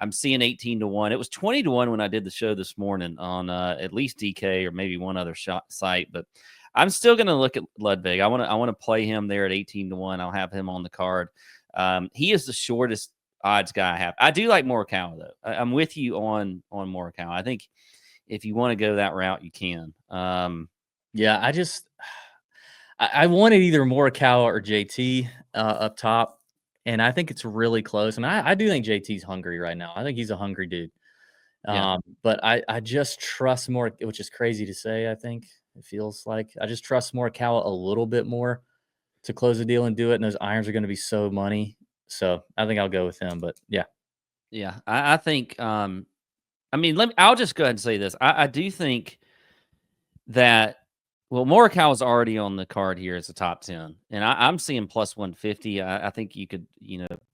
I'm seeing 18-1. It was 20-1 when I did the show this morning on at least DK or maybe one other site, but I'm still going to look at Ludwig. I want to play him there at 18-1. I'll have him on the card. He is the shortest odds guy I have. I do like Morikawa though. I'm with you on Morikawa. I think if you want to go that route, you can. I wanted either Morikawa or JT up top. And I think it's really close. And I do think JT's hungry right now. I think he's a hungry dude. But I just trust more, which is crazy to say, I think. It feels like I just trust Morikawa a little bit more to close the deal and do it. And those irons are going to be so money. So I think I'll go with him. But yeah. Yeah. I think, I'll just go ahead and say this. I do think that, Morikawa's already on the card here as a top 10, and I'm seeing plus 150. I think you could,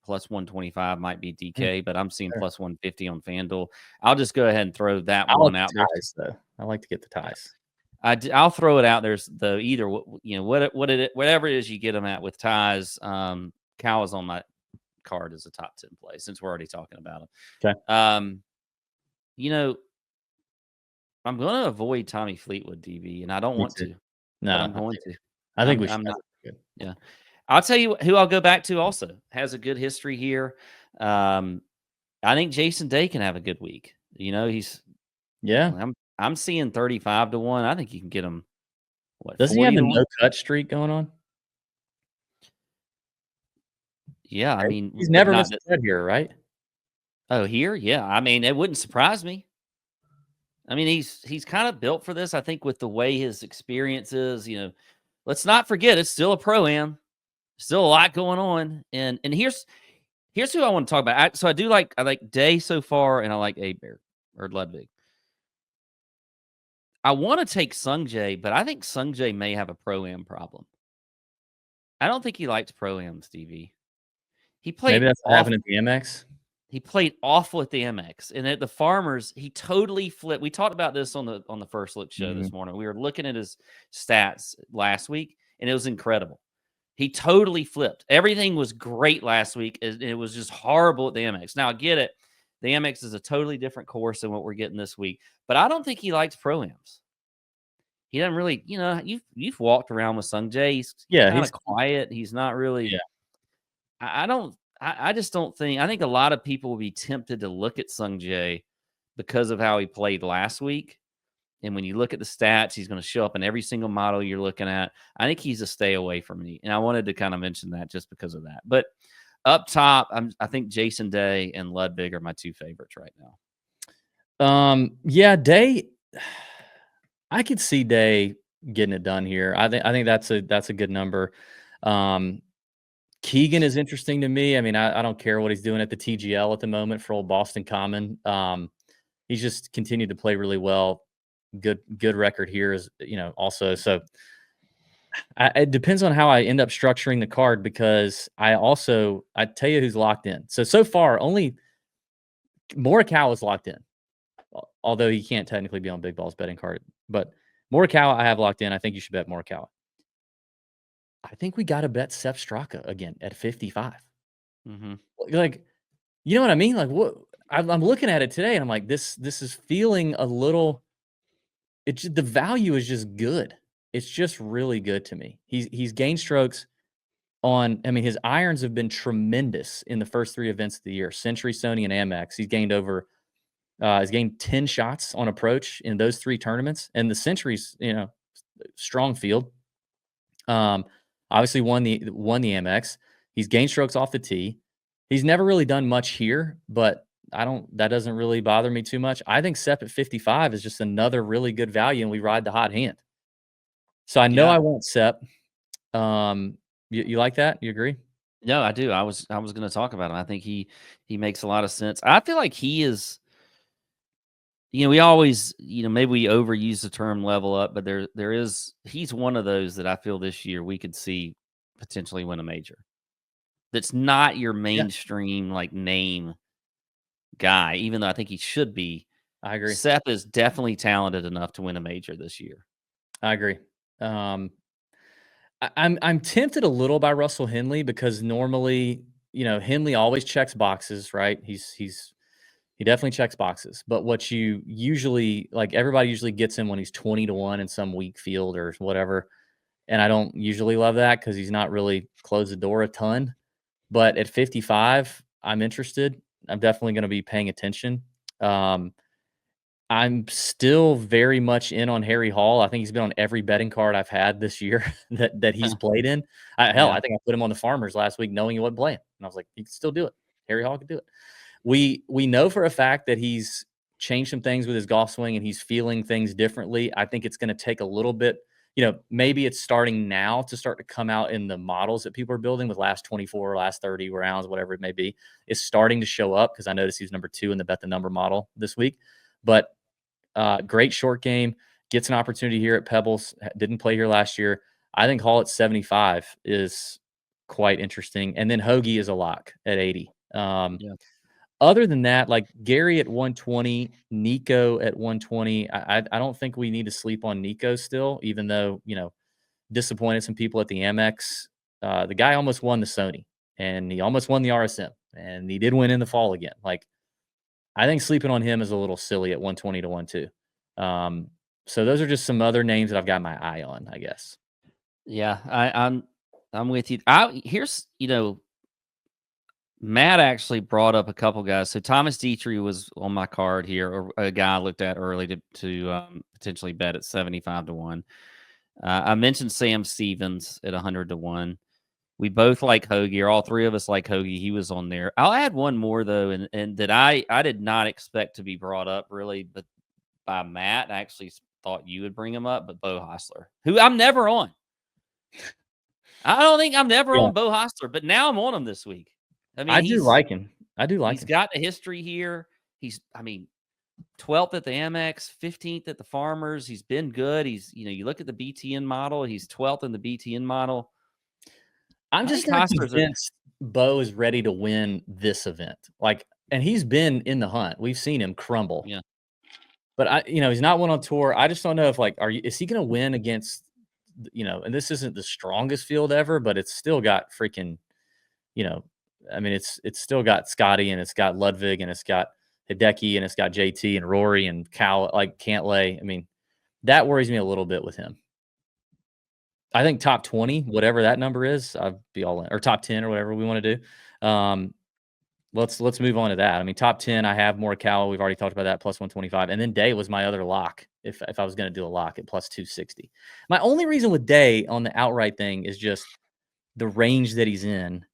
plus 125 might be DK, but I'm seeing plus 150 on FanDuel. I'll just go ahead and throw that one out there. Though. I like to get the ties. I'll throw it out there. Though either whatever it is you get them at with ties. Kawa's on my card as a top 10 play since we're already talking about him. Okay. I'm going to avoid Tommy Fleetwood, DB, and I don't want to. No, I'm going to. I think we should. I'm not. Good. Yeah. I'll tell you who I'll go back to also. Has a good history here. I think Jason Day can have a good week. He's. Yeah. I'm seeing 35-1. I think you can get him. What? Doesn't he have the no-cut streak going on? Yeah, I mean, he's never missed a cut here, right? Oh, here? Yeah. I mean, it wouldn't surprise me. I mean, he's kind of built for this, I think, with the way his experience is. Let's not forget it's still a pro-am, still a lot going on. And here's who I want to talk about. I like Day so far, and I like Bear or Ludwig. I want to take Sungjae, but I think Sungjae may have a pro-am problem. I don't think he likes pro-am, Stevie. He played. Maybe that's what happened at the MX. He played awful at the MX, and at the Farmers, he totally flipped. We talked about this on the First Look show this morning. We were looking at his stats last week, and it was incredible. He totally flipped. Everything was great last week, and it was just horrible at the MX. Now, I get it. The MX is a totally different course than what we're getting this week, but I don't think he likes pro-ams. He doesn't really, you've walked around with Sungjae. He's kind of quiet. He's not really. Yeah. I just don't think. I think a lot of people will be tempted to look at Sungjae because of how he played last week. And when you look at the stats, he's going to show up in every single model you're looking at. I think he's a stay away from me. And I wanted to kind of mention that just because of that. But up top, I think Jason Day and Ludwig are my two favorites right now. Yeah, Day. I could see Day getting it done here. I think that's a good number. Keegan is interesting to me. I mean, I don't care what he's doing at the TGL at the moment for old Boston Common. He's just continued to play really well. Good record here is, also. So it depends on how I end up structuring the card, because I tell you who's locked in. So far, only Morikawa is locked in, although he can't technically be on Big Ball's betting card. But Morikawa, I have locked in. I think you should bet Morikawa. I think we got to bet Sepp Straka again at 55. Mm-hmm. Like, you know what I mean? Like, what I'm looking at it today, and I'm like, this is feeling a little. The value is just good. It's just really good to me. He's gained strokes on. I mean, his irons have been tremendous in the first 3 events of the year: Century, Sony, and Amex. He's gained 10 shots on approach in those 3 tournaments, and the Century's, strong field. Obviously won the Amex. He's gained strokes off the tee. He's never really done much here, but that doesn't really bother me too much. I think Sepp at 55 is just another really good value, and we ride the hot hand. So I know I want Sepp. You like that? You agree? No, I do. I was going to talk about him. I think he makes a lot of sense. I feel like he is. We always, maybe we overuse the term level up, but he's one of those that I feel this year we could see potentially win a major. That's not your mainstream name guy, even though I think he should be. I agree. Sepp is definitely talented enough to win a major this year. I agree. I'm tempted a little by Russell Henley, because normally, Henley always checks boxes, right? He definitely checks boxes. But what you usually everybody usually gets him when he's 20-1 in some weak field or whatever. And I don't usually love that, because he's not really closed the door a ton. But at 55, I'm interested. I'm definitely going to be paying attention. I'm still very much in on Harry Hall. I think he's been on every betting card I've had this year that he's played in. I think I put him on the Farmers last week knowing he wasn't playing. And I was like, he can still do it. Harry Hall can do it. We know for a fact that he's changed some things with his golf swing, and he's feeling things differently. I think it's going to take a little bit. Maybe it's starting now to start to come out in the models that people are building with last 24, last 30 rounds, whatever it may be. It's starting to show up, because I noticed he's number 2 in the Bet the Number model this week. But great short game, gets an opportunity here at Pebbles. Didn't play here last year. I think Hall at 75 is quite interesting. And then Hoagie is a lock at 80. Other than that, Gary at 120, Nico at 120. I don't think we need to sleep on Nico still, even though, disappointed some people at the Amex. The guy almost won the Sony, and he almost won the RSM, and he did win in the fall again. I think sleeping on him is a little silly at 120 to 1-2. So those are just some other names that I've got my eye on, I guess. Yeah, I'm with you. Here's, Matt actually brought up a couple guys. So Thomas Dietrich was on my card here, or a guy I looked at early to potentially bet at 75 to 1. I mentioned Sam Stevens at 100 to 1. We both like Hoagie, or all 3 of us like Hoagie. He was on there. I'll add one more though, and that I did not expect to be brought up really, but by Matt. I actually thought you would bring him up, but Bo Hostler, who I'm never on. I don't think I'm never on Bo Hostler, but now I'm on him this week. I mean, I do like him. He's got a history here. He's, 12th at the Amex, 15th at the Farmers. He's been good. He's, you look at the BTN model. He's 12th in the BTN model. I'm just not convinced Bo is ready to win this event. And he's been in the hunt. We've seen him crumble. Yeah. But he's not won on tour. I just don't know if is he going to win against, and this isn't the strongest field ever, but it's still got freaking, it's still got Scotty, and it's got Ludwig, and it's got Hideki, and it's got JT and Rory and Cal, Cantlay. That worries me a little bit with him. I think top 20, whatever that number is, I'd be all in, or top 10 or whatever we want to do. Let's move on to that. Top 10, I have Morikawa. We've already talked about that, plus 125. And then Day was my other lock if I was going to do a lock at plus 260. My only reason with Day on the outright thing is just the range that he's in.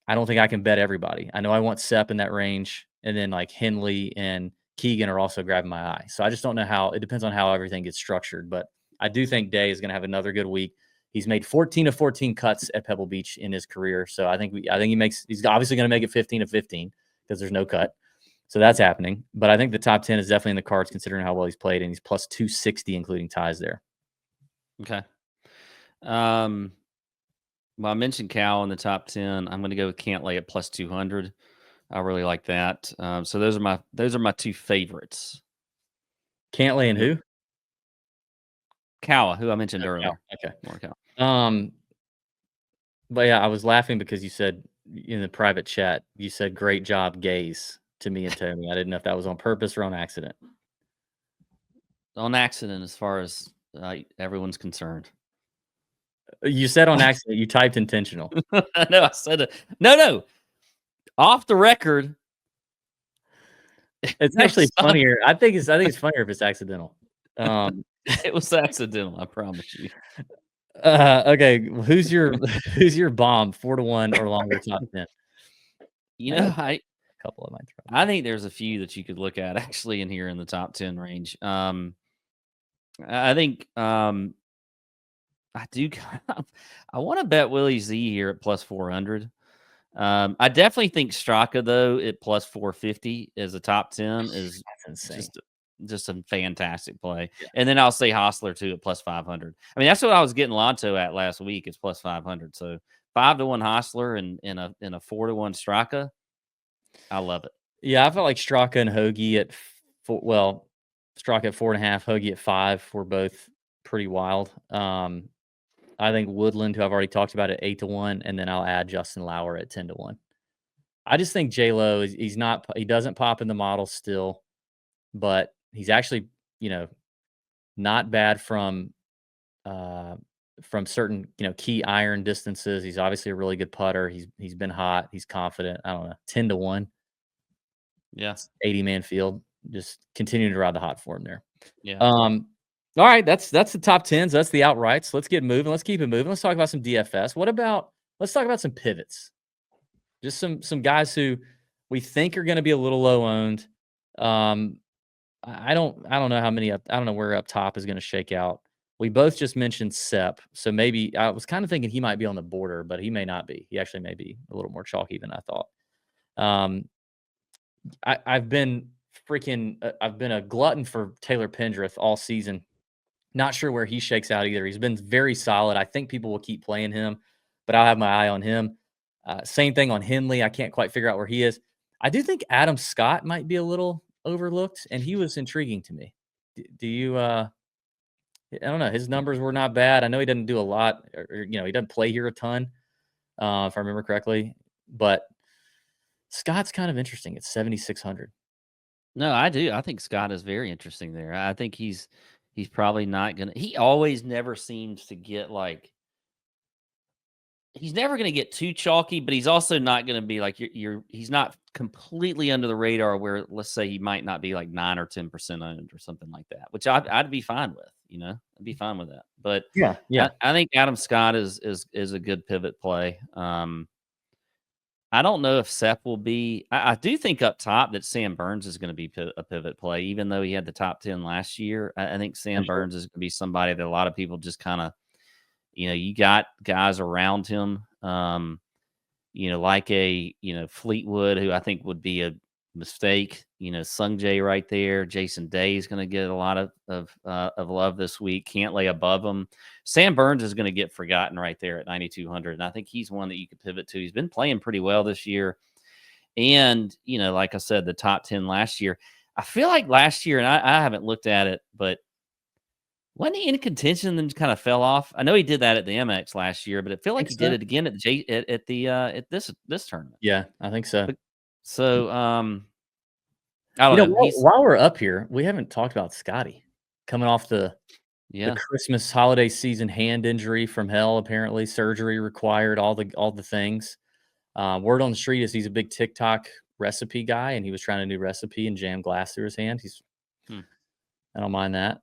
I don't think I can bet everybody. I know I want Sepp in that range, and then Henley and Keegan are also grabbing my eye. So I just don't know how. It depends on how everything gets structured. But I do think Day is going to have another good week. He's made 14 of 14 cuts at Pebble Beach in his career. So I think he's obviously going to make it 15 of 15 because there's no cut. So that's happening. But I think the top 10 is definitely in the cards considering how well he's played, and he's plus 260, including ties there. Okay. Well, I mentioned Cal in the top 10. I'm going to go with Cantlay at plus 200. I really like that. So those are my two favorites. Cantlay and who? Cal, who I mentioned Oh, earlier. Cal. Okay. More Cal. But yeah, I was laughing because you said in the private chat, you said great job, gays, to me and Tony. I didn't know if that was on purpose or on accident. On accident, as far as everyone's concerned. You said on accident. You typed intentional. No, I said it. No. Off the record. It's actually funnier. I think it's funnier if it's accidental. It was accidental. I promise you. Okay, who's your bomb 4-1 or longer top 10? You know, A couple of my throws. I think there's a few that you could look at actually in here in the top 10 range. I think I do I want to bet Willie Z here at plus 400. I definitely think Straka though at plus 450 as a top 10 is just a fantastic play. Yeah. And then I'll say Hostler too at plus 500. I mean, that's what I was getting Lonto at last week. It's plus 500. So 5-1 Hostler and in a 4-1 Straka. I love it. Yeah, I felt like Straka and Hoagie at Straka at 4.5, Hoagie at 5 were both pretty wild. I think Woodland, who I've already talked about, at 8-1, and then I'll add Justin Lauer at 10-1. I just think J-Lo he doesn't pop in the model still, but he's actually, not bad from certain, key iron distances. He's obviously a really good putter. He's been hot. He's confident. I don't know, 10-1. Yeah. 80-man field. Just continuing to ride the hot form there. Yeah. All right, that's the top 10s. That's the outrights. Let's get moving. Let's keep it moving. Let's talk about some DFS. Let's talk about some pivots. Just some guys who we think are going to be a little low owned. I don't know how many I don't know where up top is going to shake out. We both just mentioned Sepp, so maybe I was kind of thinking he might be on the border, but he may not be. He actually may be a little more chalky than I thought. I've been a glutton for Taylor Pendrith all season. Not sure where he shakes out either. He's been very solid. I think people will keep playing him, but I'll have my eye on him. Same thing on Henley. I can't quite figure out where he is. I do think Adam Scott might be a little overlooked, and he was intriguing to me. Do you? I don't know. His numbers were not bad. I know he doesn't do a lot, or he doesn't play here a ton, if I remember correctly. But Scott's kind of interesting. It's 7,600. No, I do. I think Scott is very interesting there. I think he's probably not gonna. He always never seems to get like. He's never going to get too chalky, but he's also not going to be like he's not completely under the radar where, let's say, he might not be like 9 or 10% owned or something like that, which I'd be fine with. I'd be fine with that. But yeah, I think Adam Scott is a good pivot play. I don't know if Sepp will be. I do think up top that Sam Burns is going to be a pivot play, even though he had the top 10 last year. I think Sam Burns is going to be somebody that a lot of people just kind of. You got guys around him, like a, Fleetwood, who I think would be a mistake. Sung Jae right there. Jason Day is going to get a lot of love this week. Can't lay above him. Sam Burns is going to get forgotten right there at 9,200. And I think he's one that you could pivot to. He's been playing pretty well this year. And, like I said, the top 10 last year. I feel like last year, and I haven't looked at it, but wasn't he in contention and then kind of fell off? I know he did that at the MX last year, but it felt like he did it again at this tournament. Yeah, I think so. So, I don't know. While we're up here, we haven't talked about Scotty coming off the Christmas holiday season hand injury from hell. Apparently, surgery required. All the things. Word on the street is he's a big TikTok recipe guy, and he was trying a new recipe and jammed glass through his hand. I don't mind that.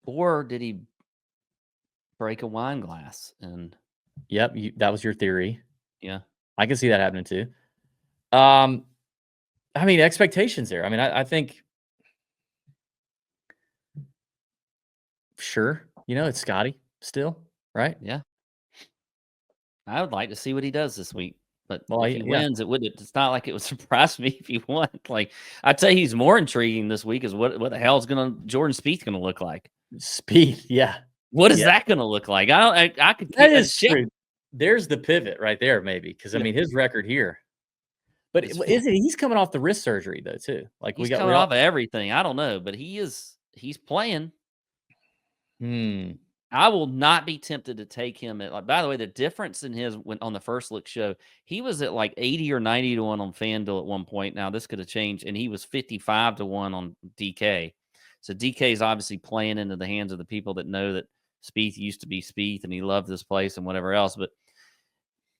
Or did he break a wine glass? And that was your theory. Yeah, I can see that happening too. I mean, expectations there. I mean, I think sure, it's Scotty still, right? Yeah. I would like to see what he does this week. But Well, if he yeah. wins, it's not like it would surprise me if he won. Like, I'd say he's more intriguing this week is what the hell's Jordan Spieth gonna look like? Speed, yeah. What is Yeah. that gonna look like? I could That keep is true. There's the pivot right there, maybe, because I Yeah. mean his record here. But he's coming off the wrist surgery though too? Like He's coming off of everything. I don't know, but he's playing. I will not be tempted to take him at by the way, the difference in his when on the first look show, he was at like 80 or 90 to 1 on FanDuel at one point. Now this could have changed, and he was 55 to 1 on DK. So DK is obviously playing into the hands of the people that know that Spieth used to be Spieth and he loved this place and whatever else. But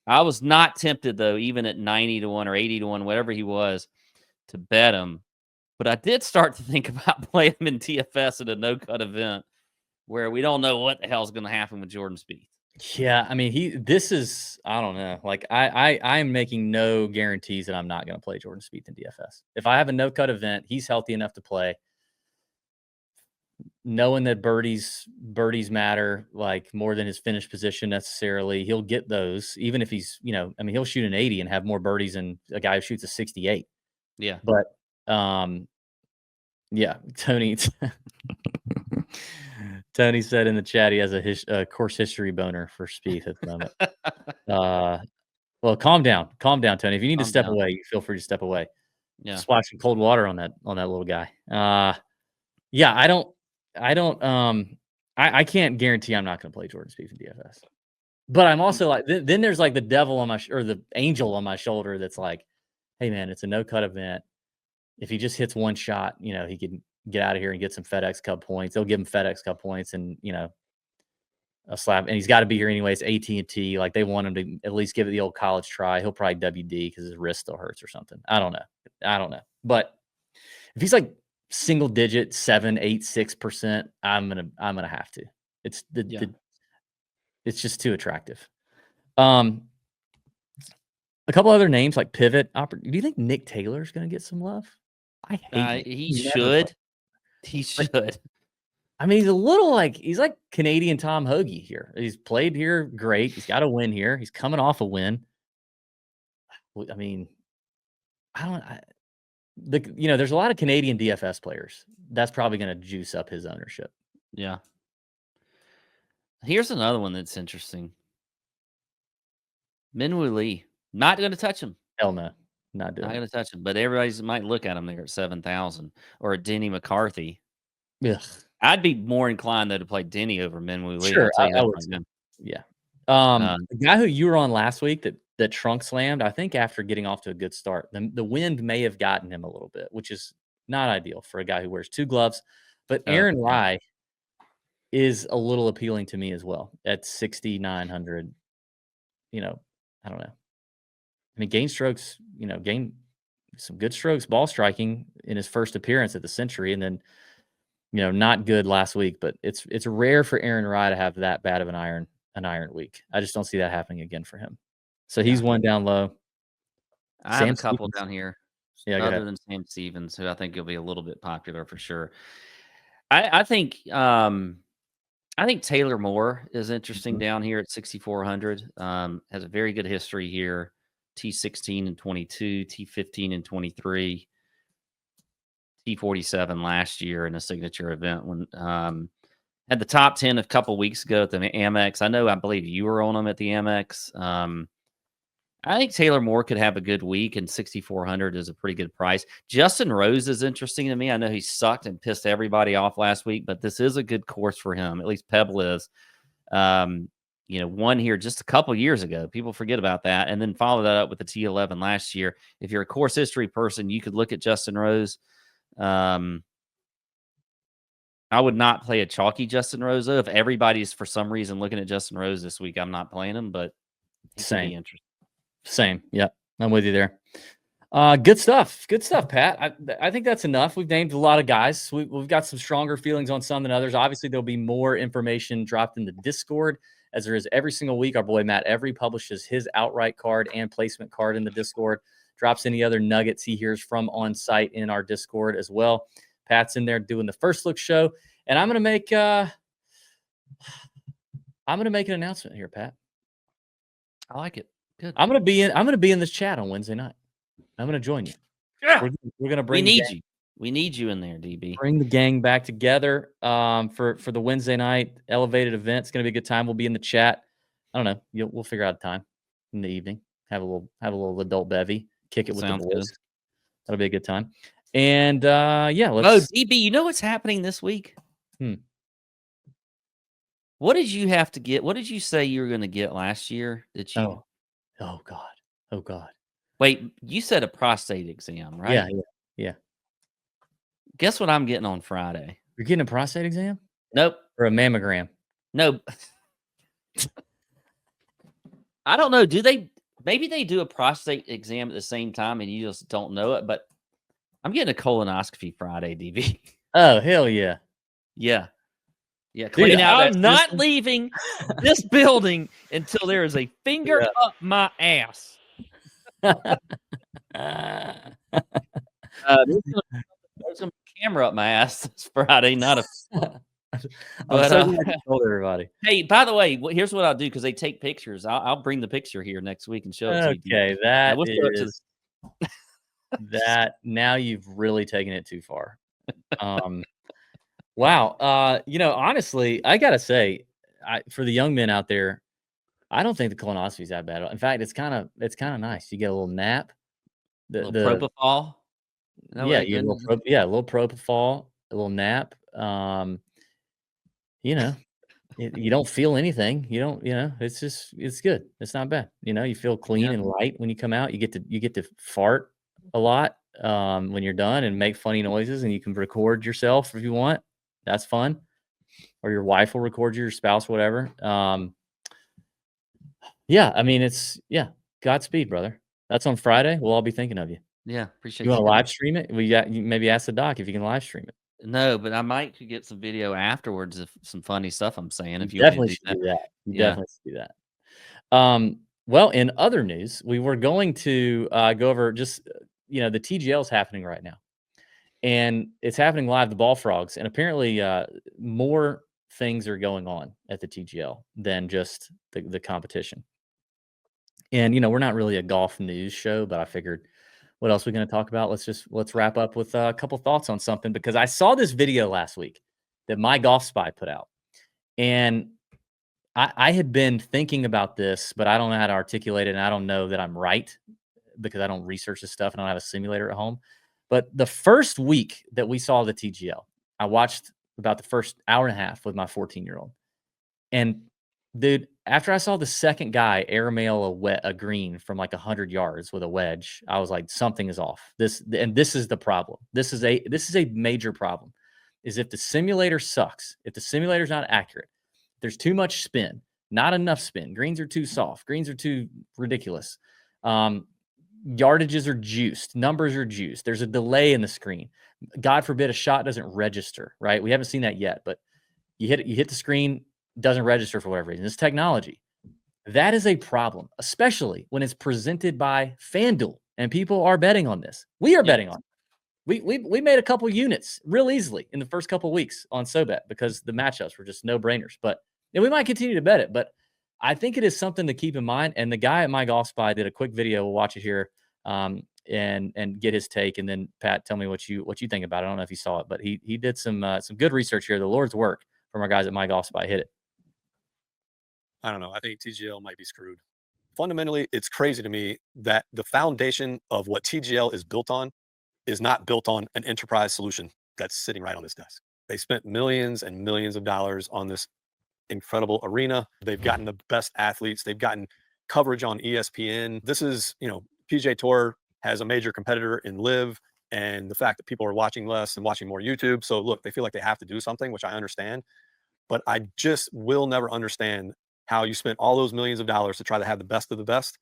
I was not tempted though, even at 90 to 1 or 80 to 1, whatever he was, to bet him. But I did start to think about playing him in TFS at a no-cut event where we don't know what the hell's going to happen with Jordan Spieth. Yeah, I mean, this is, I don't know. Like, I'm making no guarantees that I'm not going to play Jordan Spieth in DFS. If I have a no-cut event, he's healthy enough to play. Knowing that birdies matter, like, more than his finish position necessarily, he'll get those, even if he's, I mean, he'll shoot an 80 and have more birdies than a guy who shoots a 68. Yeah. But, yeah, Tony said in the chat he has a course history boner for Spieth at the moment. Well, calm down, Tony. If you need to step away, you feel free to step away. Yeah, splash some cold water on that little guy. Yeah, I can't guarantee I'm not going to play Jordan Spieth in DFS. But I'm also like, then there's like the devil on or the angel on my shoulder that's like, hey man, it's a no cut event. If he just hits one shot, he can get out of here and get some FedEx Cup points. They'll give him FedEx Cup points and, a slap. And he's got to be here anyways. AT&T, like they want him to at least give it the old college try. He'll probably WD because his wrist still hurts or something. I don't know. But if he's like single digit 7, 8, 6%, I'm gonna have to. It's it's just too attractive. A couple other names like pivot. Do you think Nick Taylor's gonna get some love? I hate he should. He should. I mean, he's like Canadian Tom Hoagie here. He's played here great. He's got a win here. He's coming off a win. I mean, there's a lot of Canadian DFS players. That's probably going to juice up his ownership. Yeah. Here's another one that's interesting. Minwoo Lee. Not going to touch him. Hell no. Not going to touch him. But everybody might look at him there at 7,000 or at Denny McCarthy. Ugh. I'd be more inclined though to play Denny over Minwoo Lee. Sure, I would. Yeah. The guy who you were on last week that trunk slammed, I think after getting off to a good start, the wind may have gotten him a little bit, which is not ideal for a guy who wears 2 gloves. But Aaron Rai is a little appealing to me as well at 6,900. I don't know. I mean, gained some good strokes, ball striking in his first appearance at the Century, and then not good last week. But it's rare for Aaron Rai to have that bad of an iron week. I just don't see that happening again for him. So he's one down low. I have a couple down here. Yeah, other than Sam Stevens, who I think will be a little bit popular for sure. I think Taylor Moore is interesting down here at 6,400. Has a very good history here. T16 and 22, T15 and 23, T47 last year in a signature event when had the top 10 a couple weeks ago at the Amex. I believe you were on him at the Amex. I think Taylor Moore could have a good week, and 6,400 is a pretty good price. Justin Rose is interesting to me. I know he sucked and pissed everybody off last week, but this is a good course for him. At least Pebble is. Won here just a couple years ago. People forget about that, and then follow that up with the T11 last year. If you're a course history person, you could look at Justin Rose. I would not play a chalky Justin Rose, though. If everybody's for some reason looking at Justin Rose this week, I'm not playing him, but Same. Yeah, I'm with you there. Good stuff, Pat. I think that's enough. We've named a lot of guys. We've got some stronger feelings on some than others. Obviously, there'll be more information dropped in the Discord, as there is every single week. Our boy Matt Every publishes his outright card and placement card in the Discord. drops any other nuggets he hears from on site in our Discord as well. Pat's in there doing the First Look show, and I'm gonna make an announcement here, Pat. I like it. Good. I'm gonna be in this chat on Wednesday night. I'm gonna join you. Yeah. We're gonna We bring need you. We need you in there, DB. bring the gang back together for the Wednesday night elevated event. It's gonna be a good time. We'll be in the chat. I don't know. We'll figure out a time in the evening. Have a little adult bevy. Kick it with Sounds the good. boys. That'll be a good time. And yeah, Oh, let's. DB, you know what's happening this week? Hmm. What did you have to get? What did you say you were going to get last year? That you Oh God. wait? You said a prostate exam, right? Yeah. Guess what I'm getting on Friday? You're getting a prostate exam Nope. or a mammogram? No. I don't know. Do they? Maybe they do a prostate exam at the same time, and you just don't know it. But I'm getting a colonoscopy Friday, DB. Oh hell yeah. Yeah. Dude, Clean out. that I'm not system. leaving this building until there is a finger Yeah. up my ass. There's some camera up my ass this Friday, not a. I'm But, so glad you told everybody. Hey, by the way, here's what I'll do because they take pictures. I'll bring the picture here next week and show it to you. Okay, that we'll show it to is that. Now you've really taken it too far. Wow. Honestly, I gotta say, for the young men out there, I don't think the colonoscopy is that bad. In fact, it's kind of nice. You get a little nap. little propofol. No, Yeah, like, you a little propofol, a little nap. You don't feel anything. You don't. It's good. It's not bad. You feel clean and light when you come out. You get to fart a lot when you're done and make funny noises, and you can record yourself if you want. That's fun. Or your wife will record you, your spouse, whatever. Yeah, I mean, Godspeed, brother. That's on Friday. We'll all be thinking of you. Yeah, appreciate You want to coming. live stream it? You maybe ask the doc if you can live stream it. No, but I might could get some video afterwards of some funny stuff I'm saying. If you definitely want should do that. You Yeah. definitely should do that. Well, in other news, we were going to go over just the TGL is happening right now, and it's happening live. The Ball Frogs, and apparently more things are going on at the TGL than just the competition. And we're not really a golf news show, but I figured, what else are we going to talk about? Let's wrap up with a couple thoughts on something, because I saw this video last week that My Golf Spy put out, and I had been thinking about this, but I don't know how to articulate it, and I don't know that I'm right because I don't research this stuff and I don't have a simulator at home. But the first week that we saw the TGL, I watched about the first hour and a half with my 14-year-old, and dude, after I saw the second guy airmail a green from like 100 yards with a wedge, I was like, something is off. This is the problem. This is a major problem. Is if the simulator sucks, if the simulator's not accurate, there's too much spin, not enough spin. Greens are too soft. Greens are too ridiculous. Yardages are juiced. Numbers are juiced. There's a delay in the screen. God forbid a shot doesn't register, right? We haven't seen that yet, but you hit the screen, doesn't register for whatever reason. It's technology. That is a problem, especially when it's presented by FanDuel and people are betting on this. We are betting on it. We made a couple units real easily in the first couple weeks on SoBet because the matchups were just no brainers. And we might continue to bet it, but I think it is something to keep in mind. And the guy at My Golf Spy did a quick video. We'll watch it here and get his take. And then Pat, tell me what you think about it. I don't know if you saw it, but he did some good research here. The Lord's work from our guys at My Golf Spy. Hit it. I don't know. I think TGL might be screwed. Fundamentally, it's crazy to me that the foundation of what TGL is built on is not built on an enterprise solution that's sitting right on this desk. They spent millions and millions of dollars on this incredible arena. They've gotten the best athletes. They've gotten coverage on ESPN. This is, PGA Tour has a major competitor in Live, and the fact that people are watching less and watching more YouTube. So look, they feel like they have to do something, which I understand, but I just will never understand how you spent all those millions of dollars to try to have the best of the best.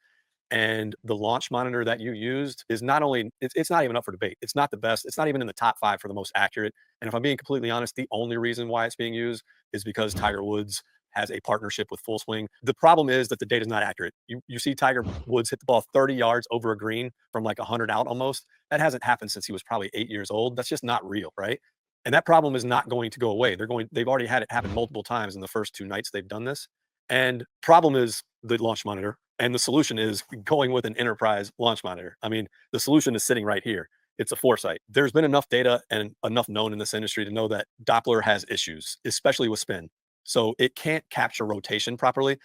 And the launch monitor that you used is not only, it's not even up for debate. It's not the best. It's not even in the top 5 for the most accurate. And if I'm being completely honest, the only reason why it's being used is because Tiger Woods has a partnership with Full Swing. The problem is that the data is not accurate. You see Tiger Woods hit the ball 30 yards over a green from like 100 out almost. That hasn't happened since he was probably 8 years old. That's just not real, right? And that problem is not going to go away. They've already had it happen multiple times in the first 2 nights they've done this. And problem is the launch monitor. And the solution is going with an enterprise launch monitor. I mean, the solution is sitting right here. It's a foresight. There's been enough data and enough known in this industry to know that Doppler has issues, especially with spin. So it can't capture rotation properly.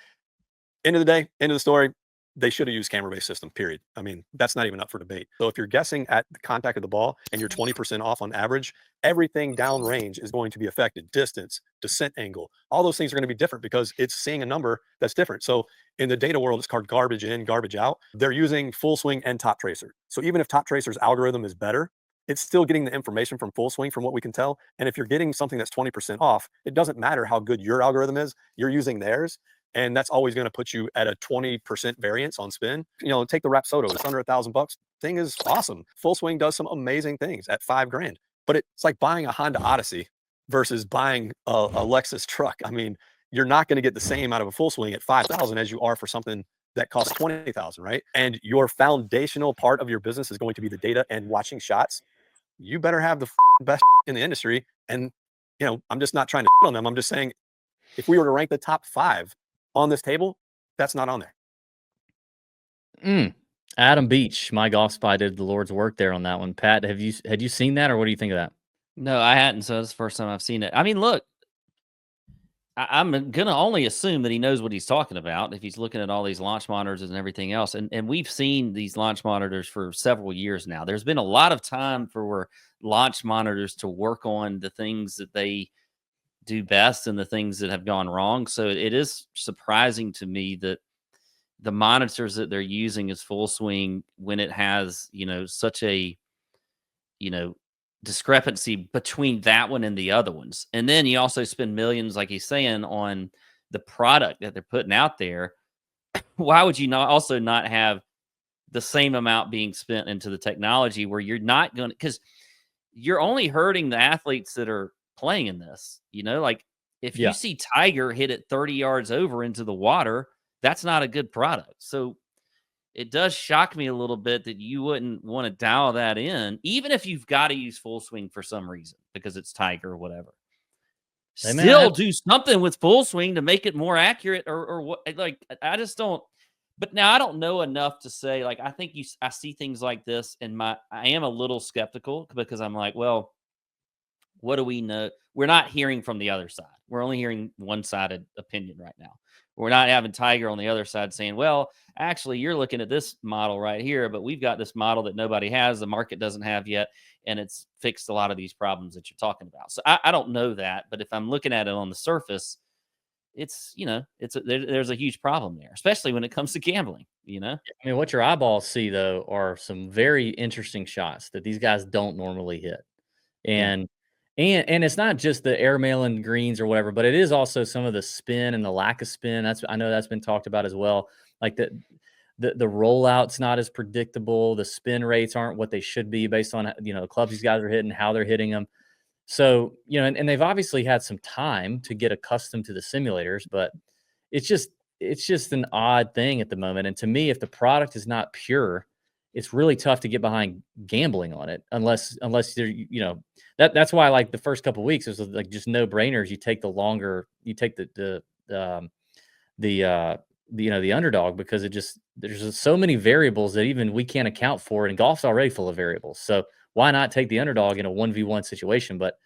End of the day, end of the story, they should have used camera-based system, period. I mean, that's not even up for debate. So if you're guessing at the contact of the ball and you're 20% off on average, everything downrange is going to be affected. Distance, descent angle, all those things are going to be different because it's seeing a number that's different. So in the data world, it's called garbage in, garbage out. They're using Full Swing and Top Tracer. So even if Top Tracer's algorithm is better, it's still getting the information from Full Swing from what we can tell. And if you're getting something that's 20% off, it doesn't matter how good your algorithm is, you're using theirs. And that's always going to put you at a 20% variance on spin. You know, take the Rapsodo, it's under $1,000. Thing is awesome. Full Swing does some amazing things at $5,000, but it's like buying a Honda Odyssey versus buying a Lexus truck. I mean, you're not going to get the same out of a Full Swing at $5,000 as you are for something that costs $20,000, right? And your foundational part of your business is going to be the data and watching shots. You better have the best in the industry. And, you know, I'm just not trying to on them. I'm just saying, if we were to rank the top 5 on this table, that's not on there. Adam Beach, my golf spy, did the Lord's work there on that one. Pat, had you seen that, or what do you think of that? No, I hadn't. So it's the first time I've seen it. I mean, look, I'm gonna only assume that he knows what he's talking about if he's looking at all these launch monitors and everything else. And we've seen these launch monitors for several years now. There's been a lot of time for launch monitors to work on the things that they do best and the things that have gone wrong. So it is surprising to me that the monitors that they're using is Full Swing when it has, you know, such a, you know, discrepancy between that one and the other ones. And then you also spend millions, like he's saying, on the product that they're putting out there. Why would you not have the same amount being spent into the technology where you're not going to, because you're only hurting the athletes that are playing in this, you know, like if you see Tiger hit it 30 yards over into the water, that's not a good product. So it does shock me a little bit that you wouldn't want to dial that in, even if you've got to use Full Swing for some reason, because it's Tiger or whatever. Still do something with Full Swing to make it more accurate or what, like, I just don't. But now I don't know enough to say, like, I think I see things like this and I am a little skeptical because I'm like, well, what do we know? We're not hearing from the other side. We're only hearing one-sided opinion right now. We're not having Tiger on the other side saying, well, actually, you're looking at this model right here, but we've got this model that nobody has, the market doesn't have yet, and it's fixed a lot of these problems that you're talking about. So I don't know that, but if I'm looking at it on the surface, it's, you know, there's a huge problem there, especially when it comes to gambling, you know? I mean, what your eyeballs see, though, are some very interesting shots that these guys don't normally hit. And it's not just the airmail greens or whatever, but it is also some of the spin and the lack of spin. I know that's been talked about as well. Like the rollout's not as predictable. The spin rates aren't what they should be based on, you know, the clubs these guys are hitting, how they're hitting them. So, you know, and they've obviously had some time to get accustomed to the simulators, but it's just an odd thing at the moment. And to me, if the product is not pure, it's really tough to get behind gambling on it unless you're, you know, that's why, like, the first couple of weeks, it was like just no brainers. You take the underdog, because there's just so many variables that even we can't account for, and golf's already full of variables. So why not take the underdog in a 1v1 situation? But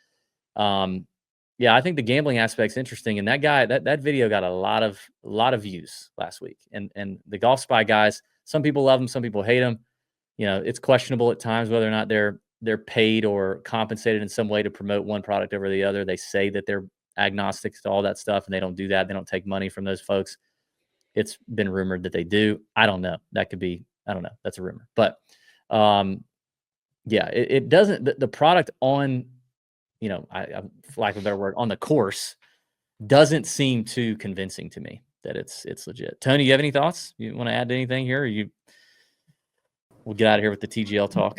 yeah, I think the gambling aspect's interesting. And that guy, that video got a lot of views last week. And the Golf Spy guys, some people love them, some people hate them. You know, it's questionable at times whether or not they're paid or compensated in some way to promote one product over the other. They say that they're agnostic to all that stuff, and they don't do that. They don't take money from those folks. It's been rumored that they do. I don't know. That could be, I don't know. That's a rumor. But yeah, it doesn't, the product on, you know, I lack of a better word, on the course doesn't seem too convincing to me that it's legit. Tony, you have any thoughts? You want to add anything here? Or we'll get out of here with the TGL talk.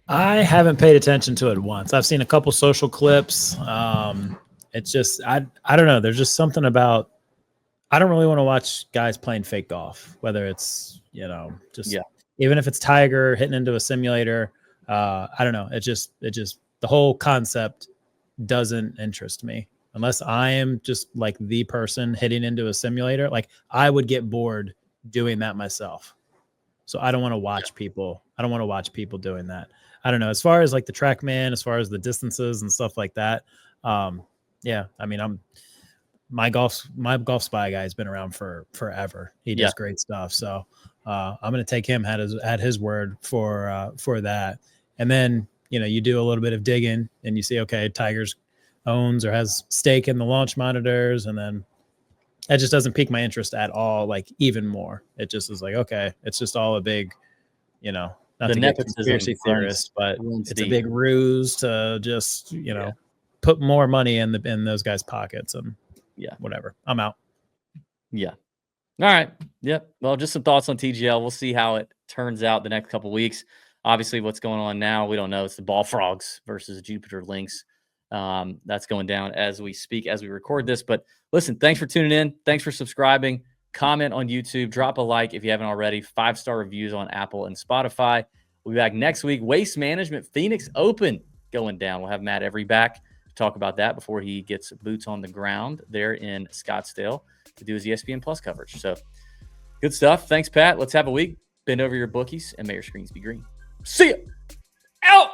I haven't paid attention to it once. I've seen a couple social clips. it's just I don't know. There's just something about I don't really want to watch guys playing fake golf, whether it's just even if it's Tiger hitting into a simulator. I don't know. It just the whole concept doesn't interest me unless I am just like the person hitting into a simulator. Like I would get bored doing that myself. So I don't want to watch people. I don't want to watch people doing that. I don't know. As far as like the TrackMan, as far as the distances and stuff like that. Yeah, I mean, my golf spy guy has been around for forever. He does great stuff. So I'm going to take him at his word for that. And then, you do a little bit of digging and you see, okay, Tigers owns or has stake in the launch monitors. And then that just doesn't pique my interest at all. Like even more, it just is like, okay, it's just all a big, not The to get nepotism conspiracy theorists, but runs it's a deep. big ruse to just, put more money in those guys' pockets and whatever. I'm out. Yeah. All right. Yep. Well, just some thoughts on TGL. We'll see how it turns out the next couple weeks. Obviously, what's going on now, we don't know. It's the Ball Frogs versus Jupiter Lynx. That's going down as we speak, as we record this. But listen, thanks for tuning in. Thanks for subscribing. Comment on YouTube. Drop a like if you haven't already. 5-star reviews on Apple and Spotify. We'll be back next week. Waste Management Phoenix Open going down. We'll have Matt Every back to talk about that before he gets boots on the ground there in Scottsdale to do his ESPN Plus coverage. So good stuff. Thanks, Pat. Let's have a week. Bend over your bookies and may your screens be green. See ya. Out.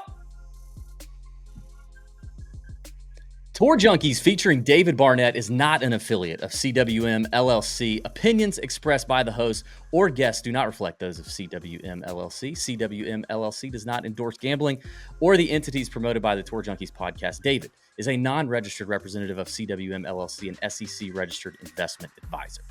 Tour Junkies featuring David Barnett is not an affiliate of CWM LLC. Opinions expressed by the host or guests do not reflect those of CWM LLC. CWM LLC does not endorse gambling or the entities promoted by the Tour Junkies podcast. David is a non-registered representative of CWM LLC, an SEC registered investment advisor.